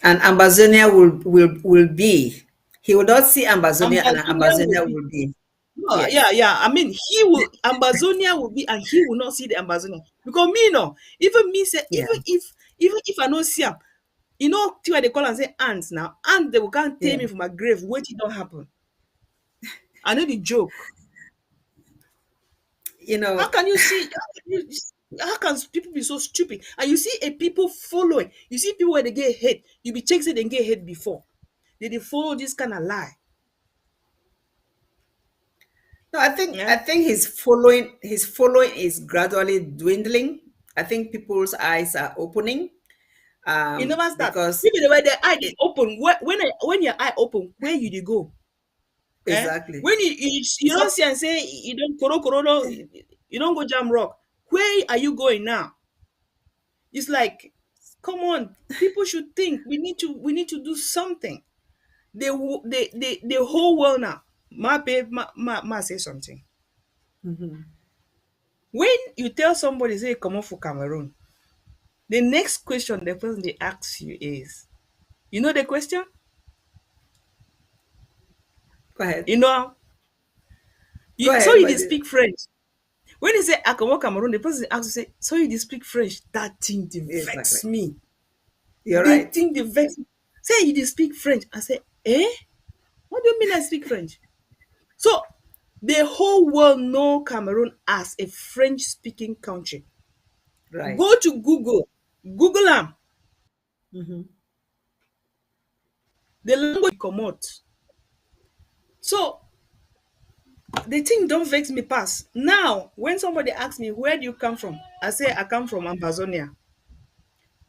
Ambazonia will be. He will not see Ambazonia, and Ambazonia will Ambazonia be. will be. No, yeah, Yes. yeah. I mean, he will Ambazonia will be, and he will not see the Ambazonia. Because me, no, even me say, Yeah. even if I don't see him, you know, why they call and say ants now. Ants they will can't take Yeah. me from my grave. Wait, it don't happen. I know the joke. You How know, can you see? How can people be so stupid? And you see a people following. You see people where they get hate. You be checking they get hate before. They follow this kind of lie. no, I Yeah. think his following is gradually dwindling. I think people's eyes are opening. It never start. Because People the way their eye it is open. When your eye open, where you dey go? Eh? exactly. When you So don't see and say you don't you don't go jam rock. Where are you going now? It's like, come on, people should think. We need to do something. The whole world now. Ma babe, ma say something. mhm. When you tell somebody say come on for Cameroon, the next question the person they ask you is, you know the question? Go ahead. You know, Go so ahead, you my dey dear. speak French. When you say I come on Cameroon, the person asks you say, so you dey speak French. That thing dey Exactly. vex me. You're The right. thing dey vex me. Say you dey speak French. I say, eh? What do you mean I speak French? So the whole world know Cameroon as a French speaking country. Right. Go to Google. Google am. Mhm. The language comot. So the thing don't vex me pass. Now, when somebody asks me, where do you come from? I say, I come from Ambazonia.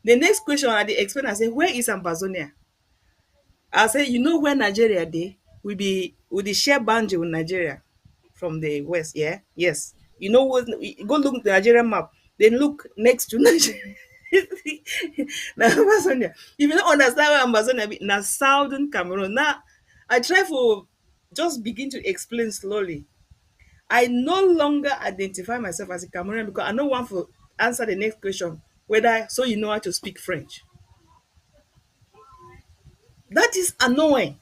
The next question I dey explain, I say, where is Ambazonia? I say, you know where Nigeria dey? We dey share boundary with Nigeria from the west, yeah? Yes. You know what? Go look at the Nigerian map. Then look next to Nigeria. Na Ambazonia. If you don't understand where Ambazonia be, na southern Cameroon. Now, I try for just begin to explain slowly. I no longer identify myself as a Cameroonian because I no want to answer the next question whether so you know how to speak French. That is annoying.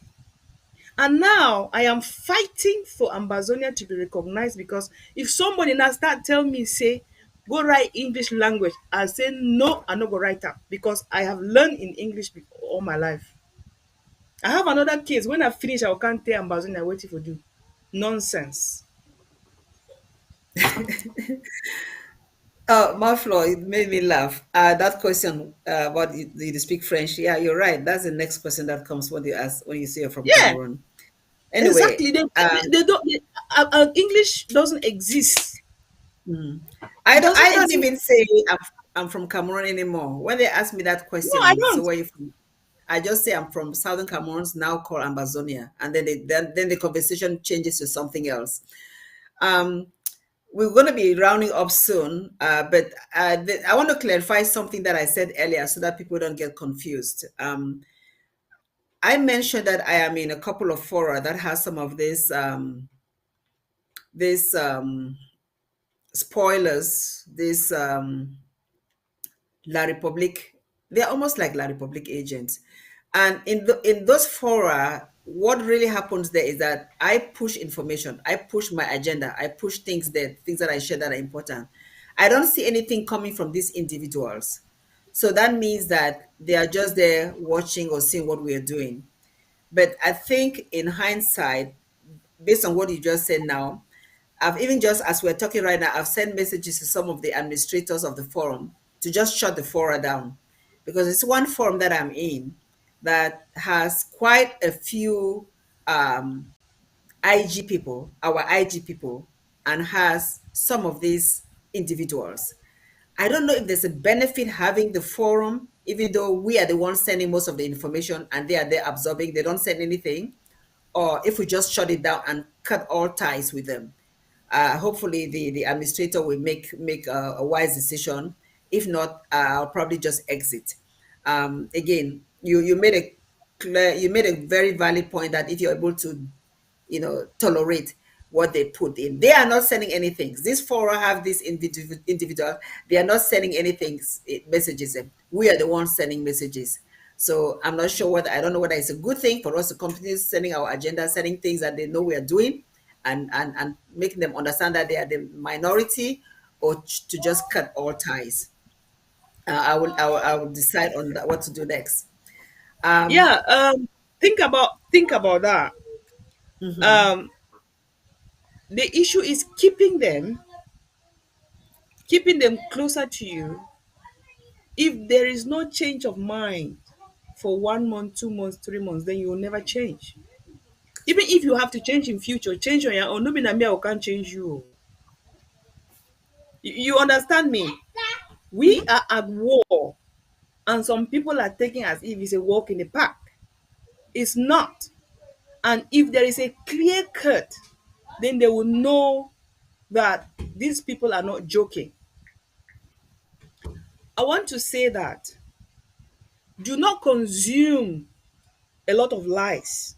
And now I am fighting for Ambazonia to be recognized because if somebody now start tell me say go write English language, I say no, I no go write am because I have learned in English all my life. I have another case. When I finish, I can't tell Ambazonia waiting for do. Nonsense. Oh, Maflo, it made me laugh. That question about you speak French. Yeah, you're right. That's the next question that comes when you ask when you say you're from Yeah, Cameroon. Anyway, exactly. They don't. English doesn't exist. It doesn't I don't exist. even say I'm from Cameroon anymore. When they ask me that No, I question, so don't. where you from? I just say I'm from Southern Cameroon, now called Ambazonia, and then the conversation changes to something else. Um, we're going to be rounding up soon, but I want to clarify something that I said earlier so that people don't get confused. I mentioned that I am in a couple of fora that has some of this spoilers, this La Republic. They're almost like La Republic agents. And in those fora, what really happens there is that I push information, I push my agenda, I push things that I share that are important. I don't see anything coming from these individuals. So that means that they are just there watching or seeing what we are doing. But I think in hindsight, based on what you just said now, I've even just as we're talking right now, I've sent messages to some of the administrators of the forum to just shut the forum down, because it's one forum that I'm in that has quite a few IG people, our IG people, and has some of these individuals. I don't know if there's a benefit having the forum, even though we are the ones sending most of the information and they are there absorbing, they don't send anything, or if we just shut it down and cut all ties with them. Hopefully, the administrator will make a wise decision. If not, I'll probably just exit. Again, you made a you made a very valid point that if you're able to, tolerate what they put in, they are not sending anything. These four have this individual. They are not sending anything messages. We are the ones sending messages. So I'm not sure whether I don't know whether it's a good thing for us to continue sending our agenda, sending things that they know we are doing, and making them understand that they are the minority, or to just cut all ties. I will decide on that, what to do next. Yeah, think about that. Um, the issue is keeping them closer to you. If there is no change of mind for 1 month, 2 months, 3 months, then you will never change. Even if you have to change in future, change on your own. No be na me I can change you. You understand me? We are at war, and some people are taking as if it's a walk in the park. It's not. And if there is a clear cut, then they will know that these people are not joking. I want to say that do not consume a lot of lies,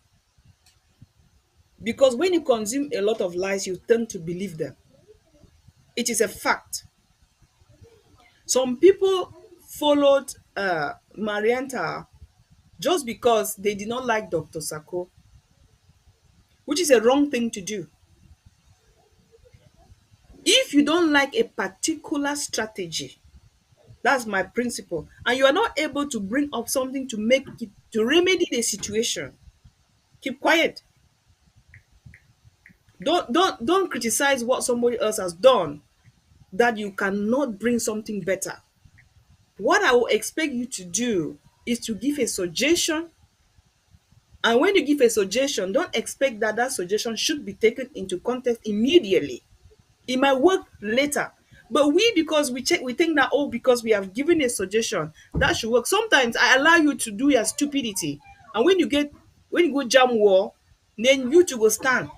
because when you consume a lot of lies, you tend to believe them. It is a fact. Some people followed Marianta just because they did not like Dr. Sako, which is a wrong thing to do. If you don't like a particular strategy, that's my principle, and you are not able to bring up something to make it to remedy the situation, keep quiet. Don't criticize what somebody else has done that you cannot bring something better. What I will expect you to do is to give a suggestion, and when you give a suggestion, don't expect that that suggestion should be taken into context immediately. It might work later. But because we think that, oh, because we have given a suggestion, that should work. Sometimes I allow you to do your stupidity, and when you go jam war, then you two go stand.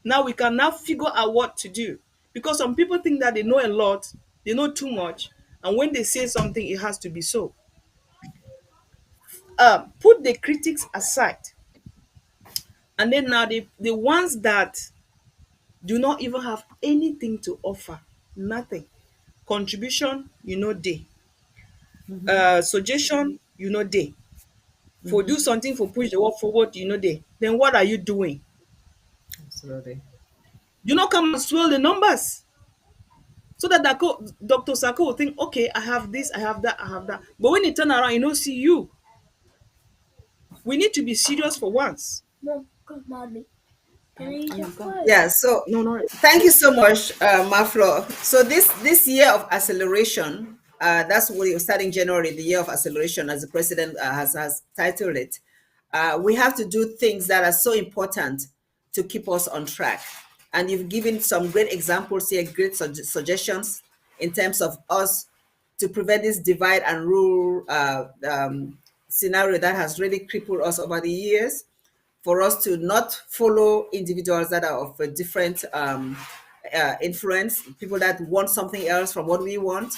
Now we can now figure out what to do, because some people think that they know a lot, they know too much, and when they say something, it has to be so. Put the critics aside, and then now the ones that do not even have anything to offer, nothing, contribution, dey, suggestion, dey, for do something, for push the work forward, dey, then what are you doing? Absolutely. Do not come and swell the numbers, so that Dr. Sako will think, okay, I have this, I have that, I have that, but when he turn around, he don't see you. We need to be serious for once. Mom, come, mommy. Can I eat your food? Yeah. So No, no. thank you so much, Maflo. So this year of acceleration, that's what you're starting January, the year of acceleration, as the president has titled it. We have to do things that are so important to keep us on track. And you've given some great examples here, great suggestions in terms of us to prevent this divide and rule scenario that has really crippled us over the years, for us to not follow individuals that are of a different influence, people that want something else from what we want,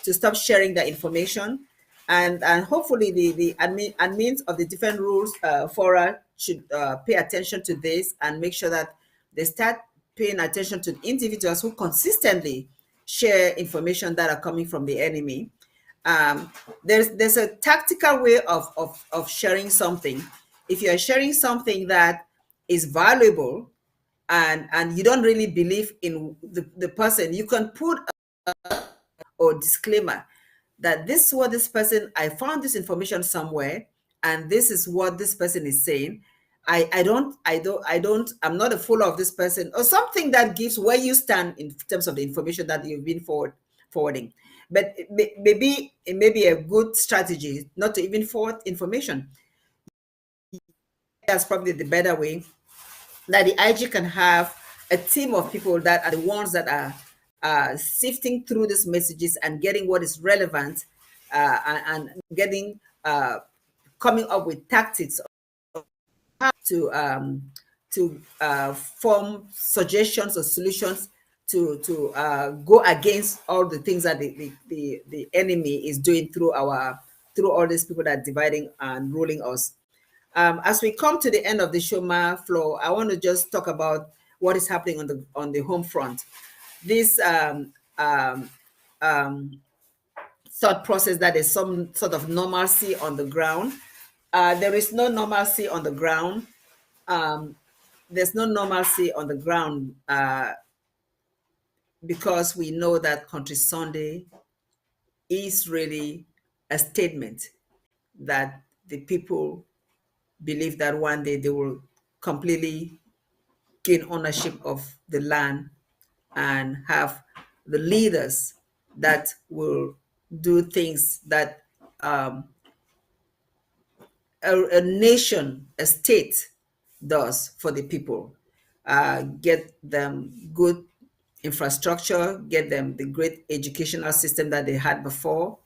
to stop sharing that information. And hopefully the admins of the different rules fora should pay attention to this and make sure that they start paying attention to individuals who consistently share information that are coming from the enemy. um, there's a tactical way of sharing something. If you're sharing something that is valuable, and you don't really believe in the person, you can put or disclaimer that this is what this person, I found this information somewhere, and this is what this person is saying. I'm not a follower of this person, or something that gives where you stand in terms of the information that you've been forwarding. But maybe it may be a good strategy not to even forward information. That's probably the better way, that the IG can have a team of people that are the ones that are sifting through these messages and getting what is relevant, and getting coming up with tactics to form suggestions or solutions to go against all the things that the enemy is doing through all these people that are dividing and ruling us. As we come to the end of the show, Flo, I want to just talk about what is happening on the home front. This thought process that there's some sort of normalcy on the ground. There is no normalcy on the ground. There's no normalcy on the ground, because we know that Country Sunday is really a statement that the people believe that one day they will completely gain ownership of the land and have the leaders that will do things that a nation, a state does for the people. Get them good infrastructure, get them the great educational system that they had before,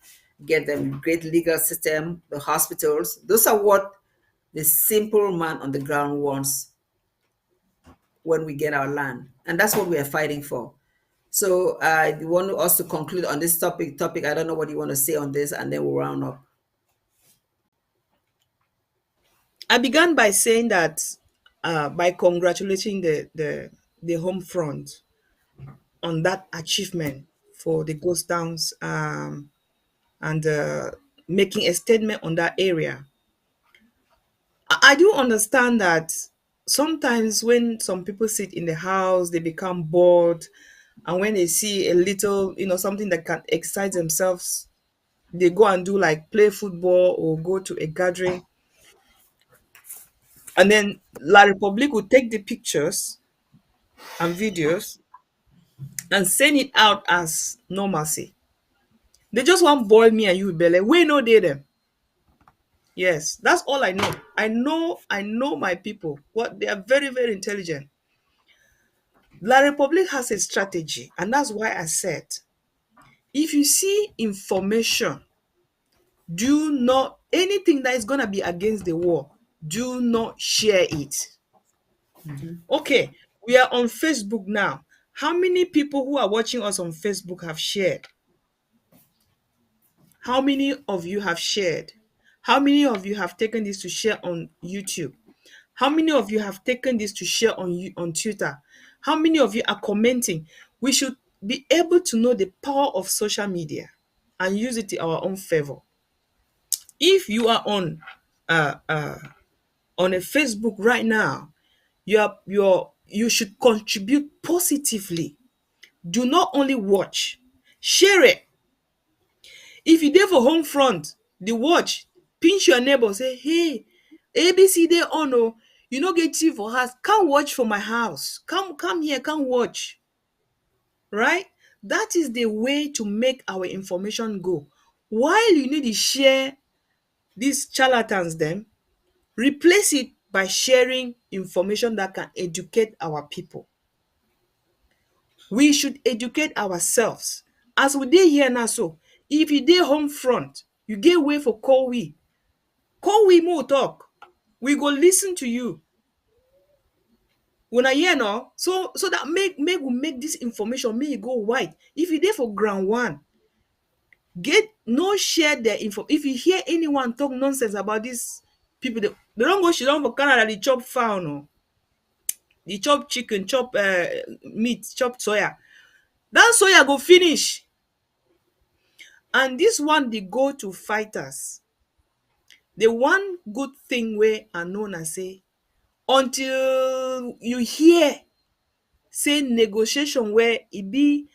get them great legal system, the hospitals. Those are what the simple man on the ground wants when we get our land. And that's what we are fighting for. So I want us to conclude on this topic. I don't know what you want to say on this, and then we'll round up. I began by saying that, by congratulating the home front on that achievement for the ghost towns, and making a statement on that area. I do understand that sometimes when some people sit in the house, they become bored, and when they see a little, something that can excite themselves, they go and do like play football or go to a gathering, and then La Republic will take the pictures and videos and send it out as normalcy. They just want boil me and you with belly. We know they them. Yes, that's all I know. I know my people. What they are very, very intelligent. La Republic has a strategy, and that's why I said, if you see information, do not anything that is gonna be against the war, do not share it. Okay, we are on Facebook now. How many people who are watching us on Facebook have shared? How many of you have shared? How many of you have taken this to share on YouTube? How many of you have taken this to share on Twitter? How many of you are commenting? We should be able to know the power of social media and use it in our own favor. If you are uh, uh, on a Facebook right now, you should contribute positively. Do not only watch, share it. If you dey for home front, dey watch, pinch your neighbor, say, hey, ABC dey on oh, you no get TV for house, come watch for my house. Come here, come watch. Right? That is the way to make our information go. While you need to share these charlatans them, replace it by sharing information that can educate our people. We should educate ourselves. As we dey here now so, if you dey home front, you get way for call we more talk. We go listen to you. Una hear no? So that make we make this information make e go wide. If you dey for ground one, get no share their info. If you hear anyone talk nonsense about these people, they don't go sit down for Canada, they chop fowl no. They chop chicken, chop meat, chop soya. That soya go finish. And this one dey go to fighters. The one good thing wey I know na say until you hear say negotiation where e be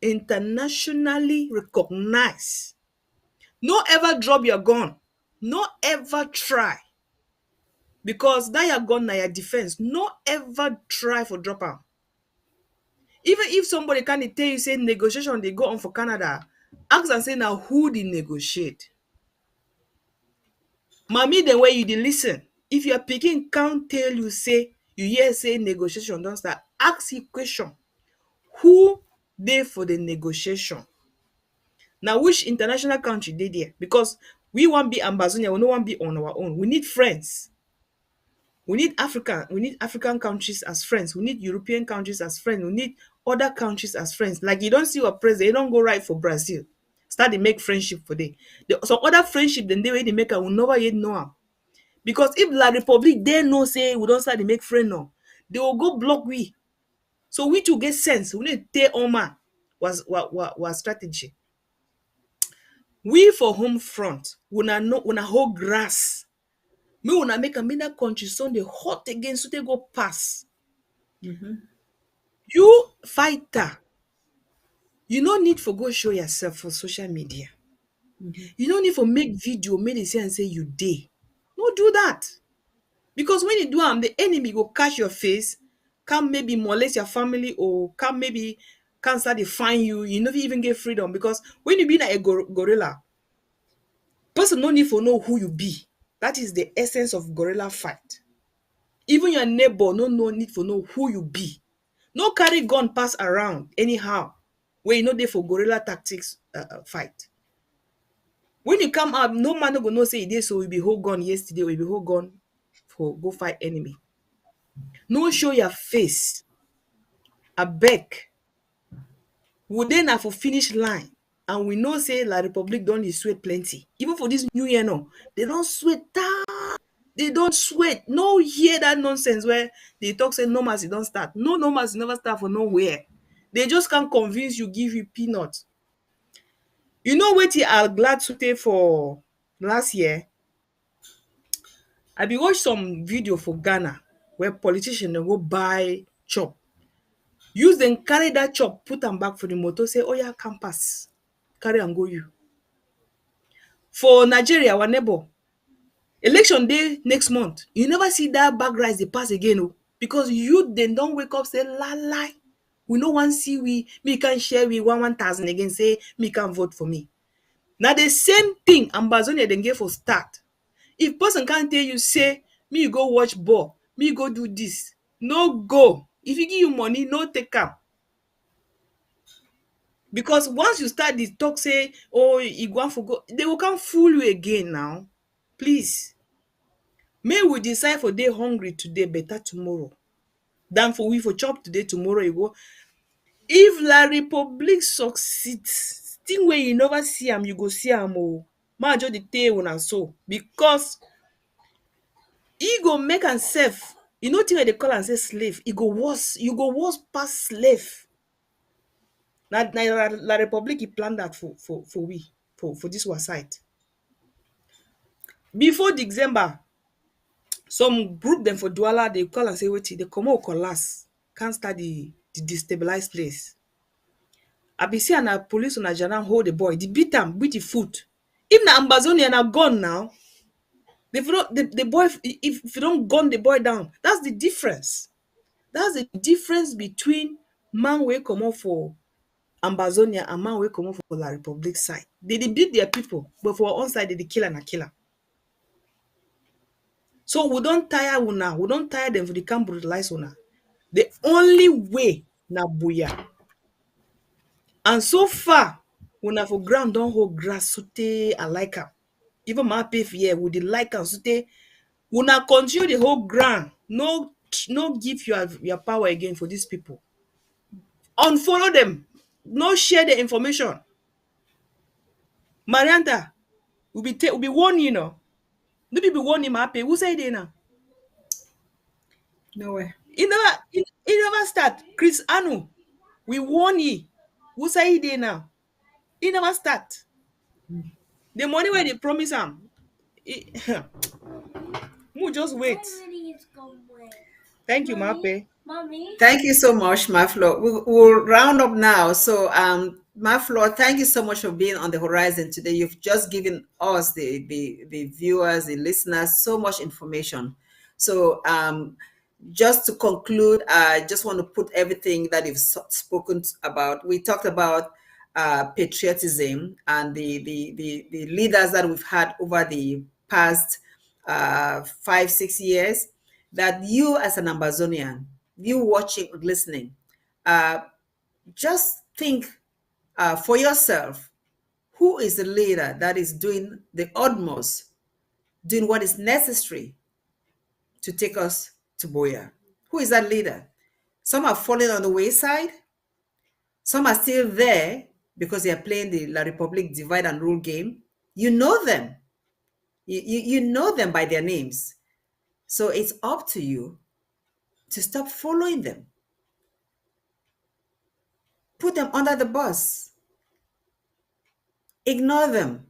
internationally recognized, no ever drop your gun, no ever try, because that your gun na your defense. No ever try for drop am. Even if somebody can tell you say negotiation dey go on for Canada, ask am say na who dey negotiate. Mami dem wey you dey listen, if your pikin can't tell you say you hear say negotiation don start, ask you question, who dey for the negotiation? Na which international country dey there? Because we wan be Ambazonian, we no wan be on our own. We need friends. We need African countries as friends. We need European countries as friends. We need other countries as friends. Like you don't see your president, you don't go right for Brazil. Start to make friendship for them. Some other friendship then they way they make, I will never yet know am. Because if La Republic they know say we don't start to make friend now, they will go block we. So we to get sense. We need to take on was strategy. We for home front, una hold grass. Me una make a minor country so they hot again so they go pass. You fighter, you no need for go show yourself for social media. You don't need for make video, make it say and say you dey. No do that. Because when you do the enemy go catch your face, can maybe molest your family, or can start to find you. You never even get freedom. Because when you be like a gorilla, person no need for know who you be. That is the essence of gorilla fight. Even your neighbor no need for know who you be. No carry gun pass around anyhow. Where you know they for gorilla tactics fight. When you come out, no man no go know say it is so we be hold gun yesterday, we be hold gun for go fight enemy. No show your face. Abeg. We dey na for finish line. And we know say La Republic don dey sweat plenty. Even for this new year now, they don't sweat. They don't sweat. No hear that nonsense where they talk say normalcy don't start. No normalcy never start for nowhere. They just can't convince you, give you peanuts. You know what you are glad to take for last year? I be watch some video for Ghana where politicians go buy chop. Use them carry that chop, put them back for the motor, say, oh yeah, campus. Carry and go you. For Nigeria, our neighbor, election day next month, you never see that bag rice they pass again. Oh, because you then don't wake up, say, la. We no one see me can share we 1,000 again, say me can vote for me. Now the same thing Ambazonian then get for start. If person can't tell you, say, me go watch ball, me go do this, no go. If you give you money, no take am. Because once you start this talk, say, oh, you go for go, they will come fool you again now. Please. May we decide for day hungry today, better tomorrow. Than for we for chop today, tomorrow you go. If La Republic succeeds, thing where you never see them, you go see them. Oh, ma just the tell una so. Because he go make am sef. You know thing wey they call am say slave. He go worse. You go worse past slave. Na La Republic he plan that for we for this one side. Before December, some group them for Douala they call and say wait, they come out collapse, can't start the destabilized place. I be see na police on a jana hold the boy, they beat him, beat the foot. If na Ambazonian are gone now, if you don't, the boy, if you don't gun the boy down, that's the difference. That's the difference between man wey come out for Ambazonia and man wey come out for La Republic side. They beat their people, but for our own side, they kill and a killer. So we don't tire una, we don't tire them for the camp brutalize una. The only way na buya. And so far, una for ground don't hold grass sute I like am. Even my pay for here with the like am sute. Una continue the whole ground. No give your power again for these people. Unfollow them. No share the information. Marianta, we be warning you know. No people warning my pay. Who say they now? Nowhere. He never start. Chris Anu, we warn ye. Who say they now? He never start. The money where they promise him, we just wait. Thank you, Mape. Mommy. Thank you so much, Maflo. We'll round up now. So, Maflo, thank you so much for being on the horizon today. You've just given us, the viewers, the listeners, so much information. So, just to conclude, I just want to put everything that you've spoken about. We talked about patriotism and the leaders that we've had over the past 5-6 years. That you, as an Ambazonian, you watching, listening, just think for yourself, who is the leader that is doing the utmost, doing what is necessary to take us to Boya? Who is that leader? Some are falling on the wayside. Some are still there because they are playing the La Republique divide and rule game. You know them. You know them by their names. So it's up to you to stop following them. Put them under the bus. Ignore them.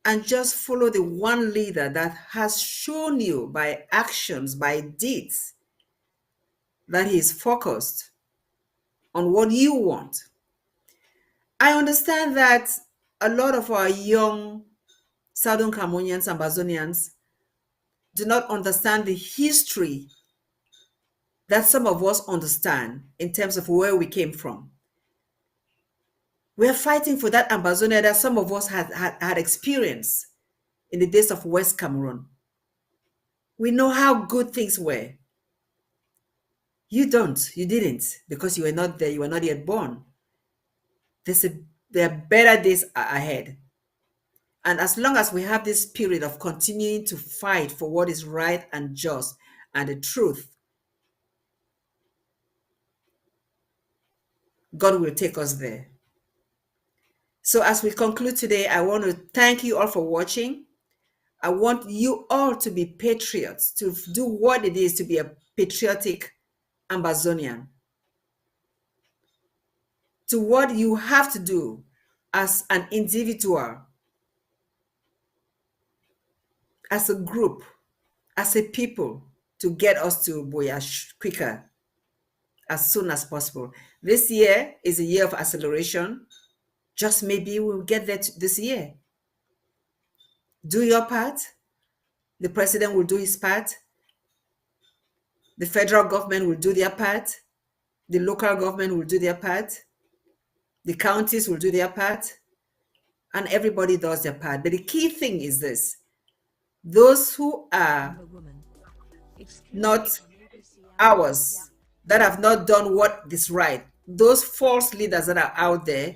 And just follow the one leader that has shown you by actions, by deeds, that he is focused on what you want. I understand that a lot of our young Southern Cameroonians, Ambazonians, do not understand the history that some of us understand in terms of where we came from. We're fighting for that Ambazonia that some of us had experienced in the days of West Cameroon. We know how good things were. You didn't, because you were not there, you were not yet born. There are better days ahead. And as long as we have this spirit of continuing to fight for what is right and just and the truth, God will take us there. So as we conclude today, I want to thank you all for watching. I want you all to be patriots, to do what it is to be a patriotic Ambazonian. To what you have to do as an individual, as a group, as a people, to get us to Boya quicker, as soon as possible. This year is a year of acceleration. Just maybe we'll get there this year. Do your part. The president will do his part. The federal government will do their part. The local government will do their part. The counties will do their part. And everybody does their part. But the key thing is this. Those who are not ours, that have not done what is right, those false leaders that are out there,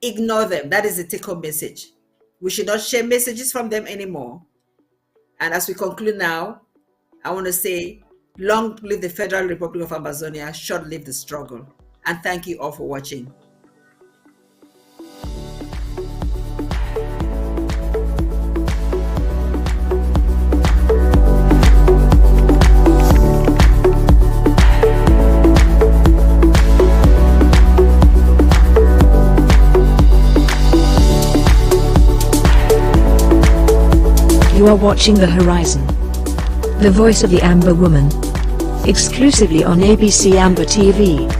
ignore them. That is the take-home message. We should not share messages from them anymore. And as we conclude now, I want to say, long live the Federal Republic of Ambazonia, short live the struggle. And thank you all for watching. You are watching The Horizon, the voice of the Amber Woman, exclusively on ABC Amber TV.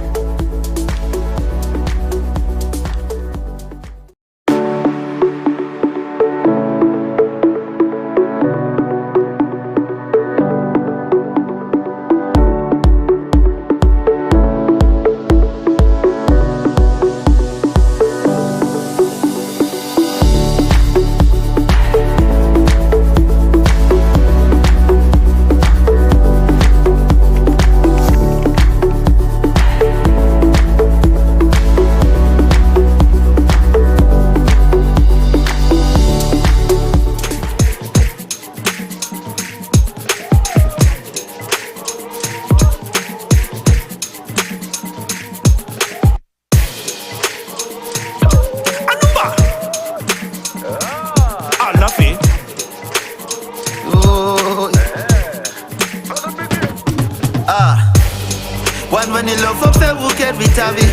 One when il love fait vous qu'elle vit ta vie.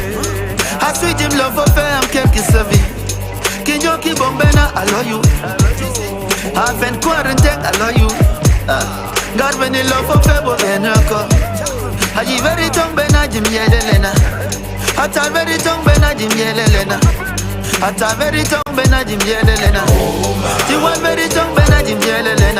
A sweet him love fait am quelque sa vie. Noki bombena, I love you. Half and quarantine, I love you. God when you love for Febo and Rocco. Haji very tongue bena Jim Yelena. Hata very tongue bena Jim Yelena. Hata very tongue bena Jim Yelena. You want very tongue bena Jim Yelena.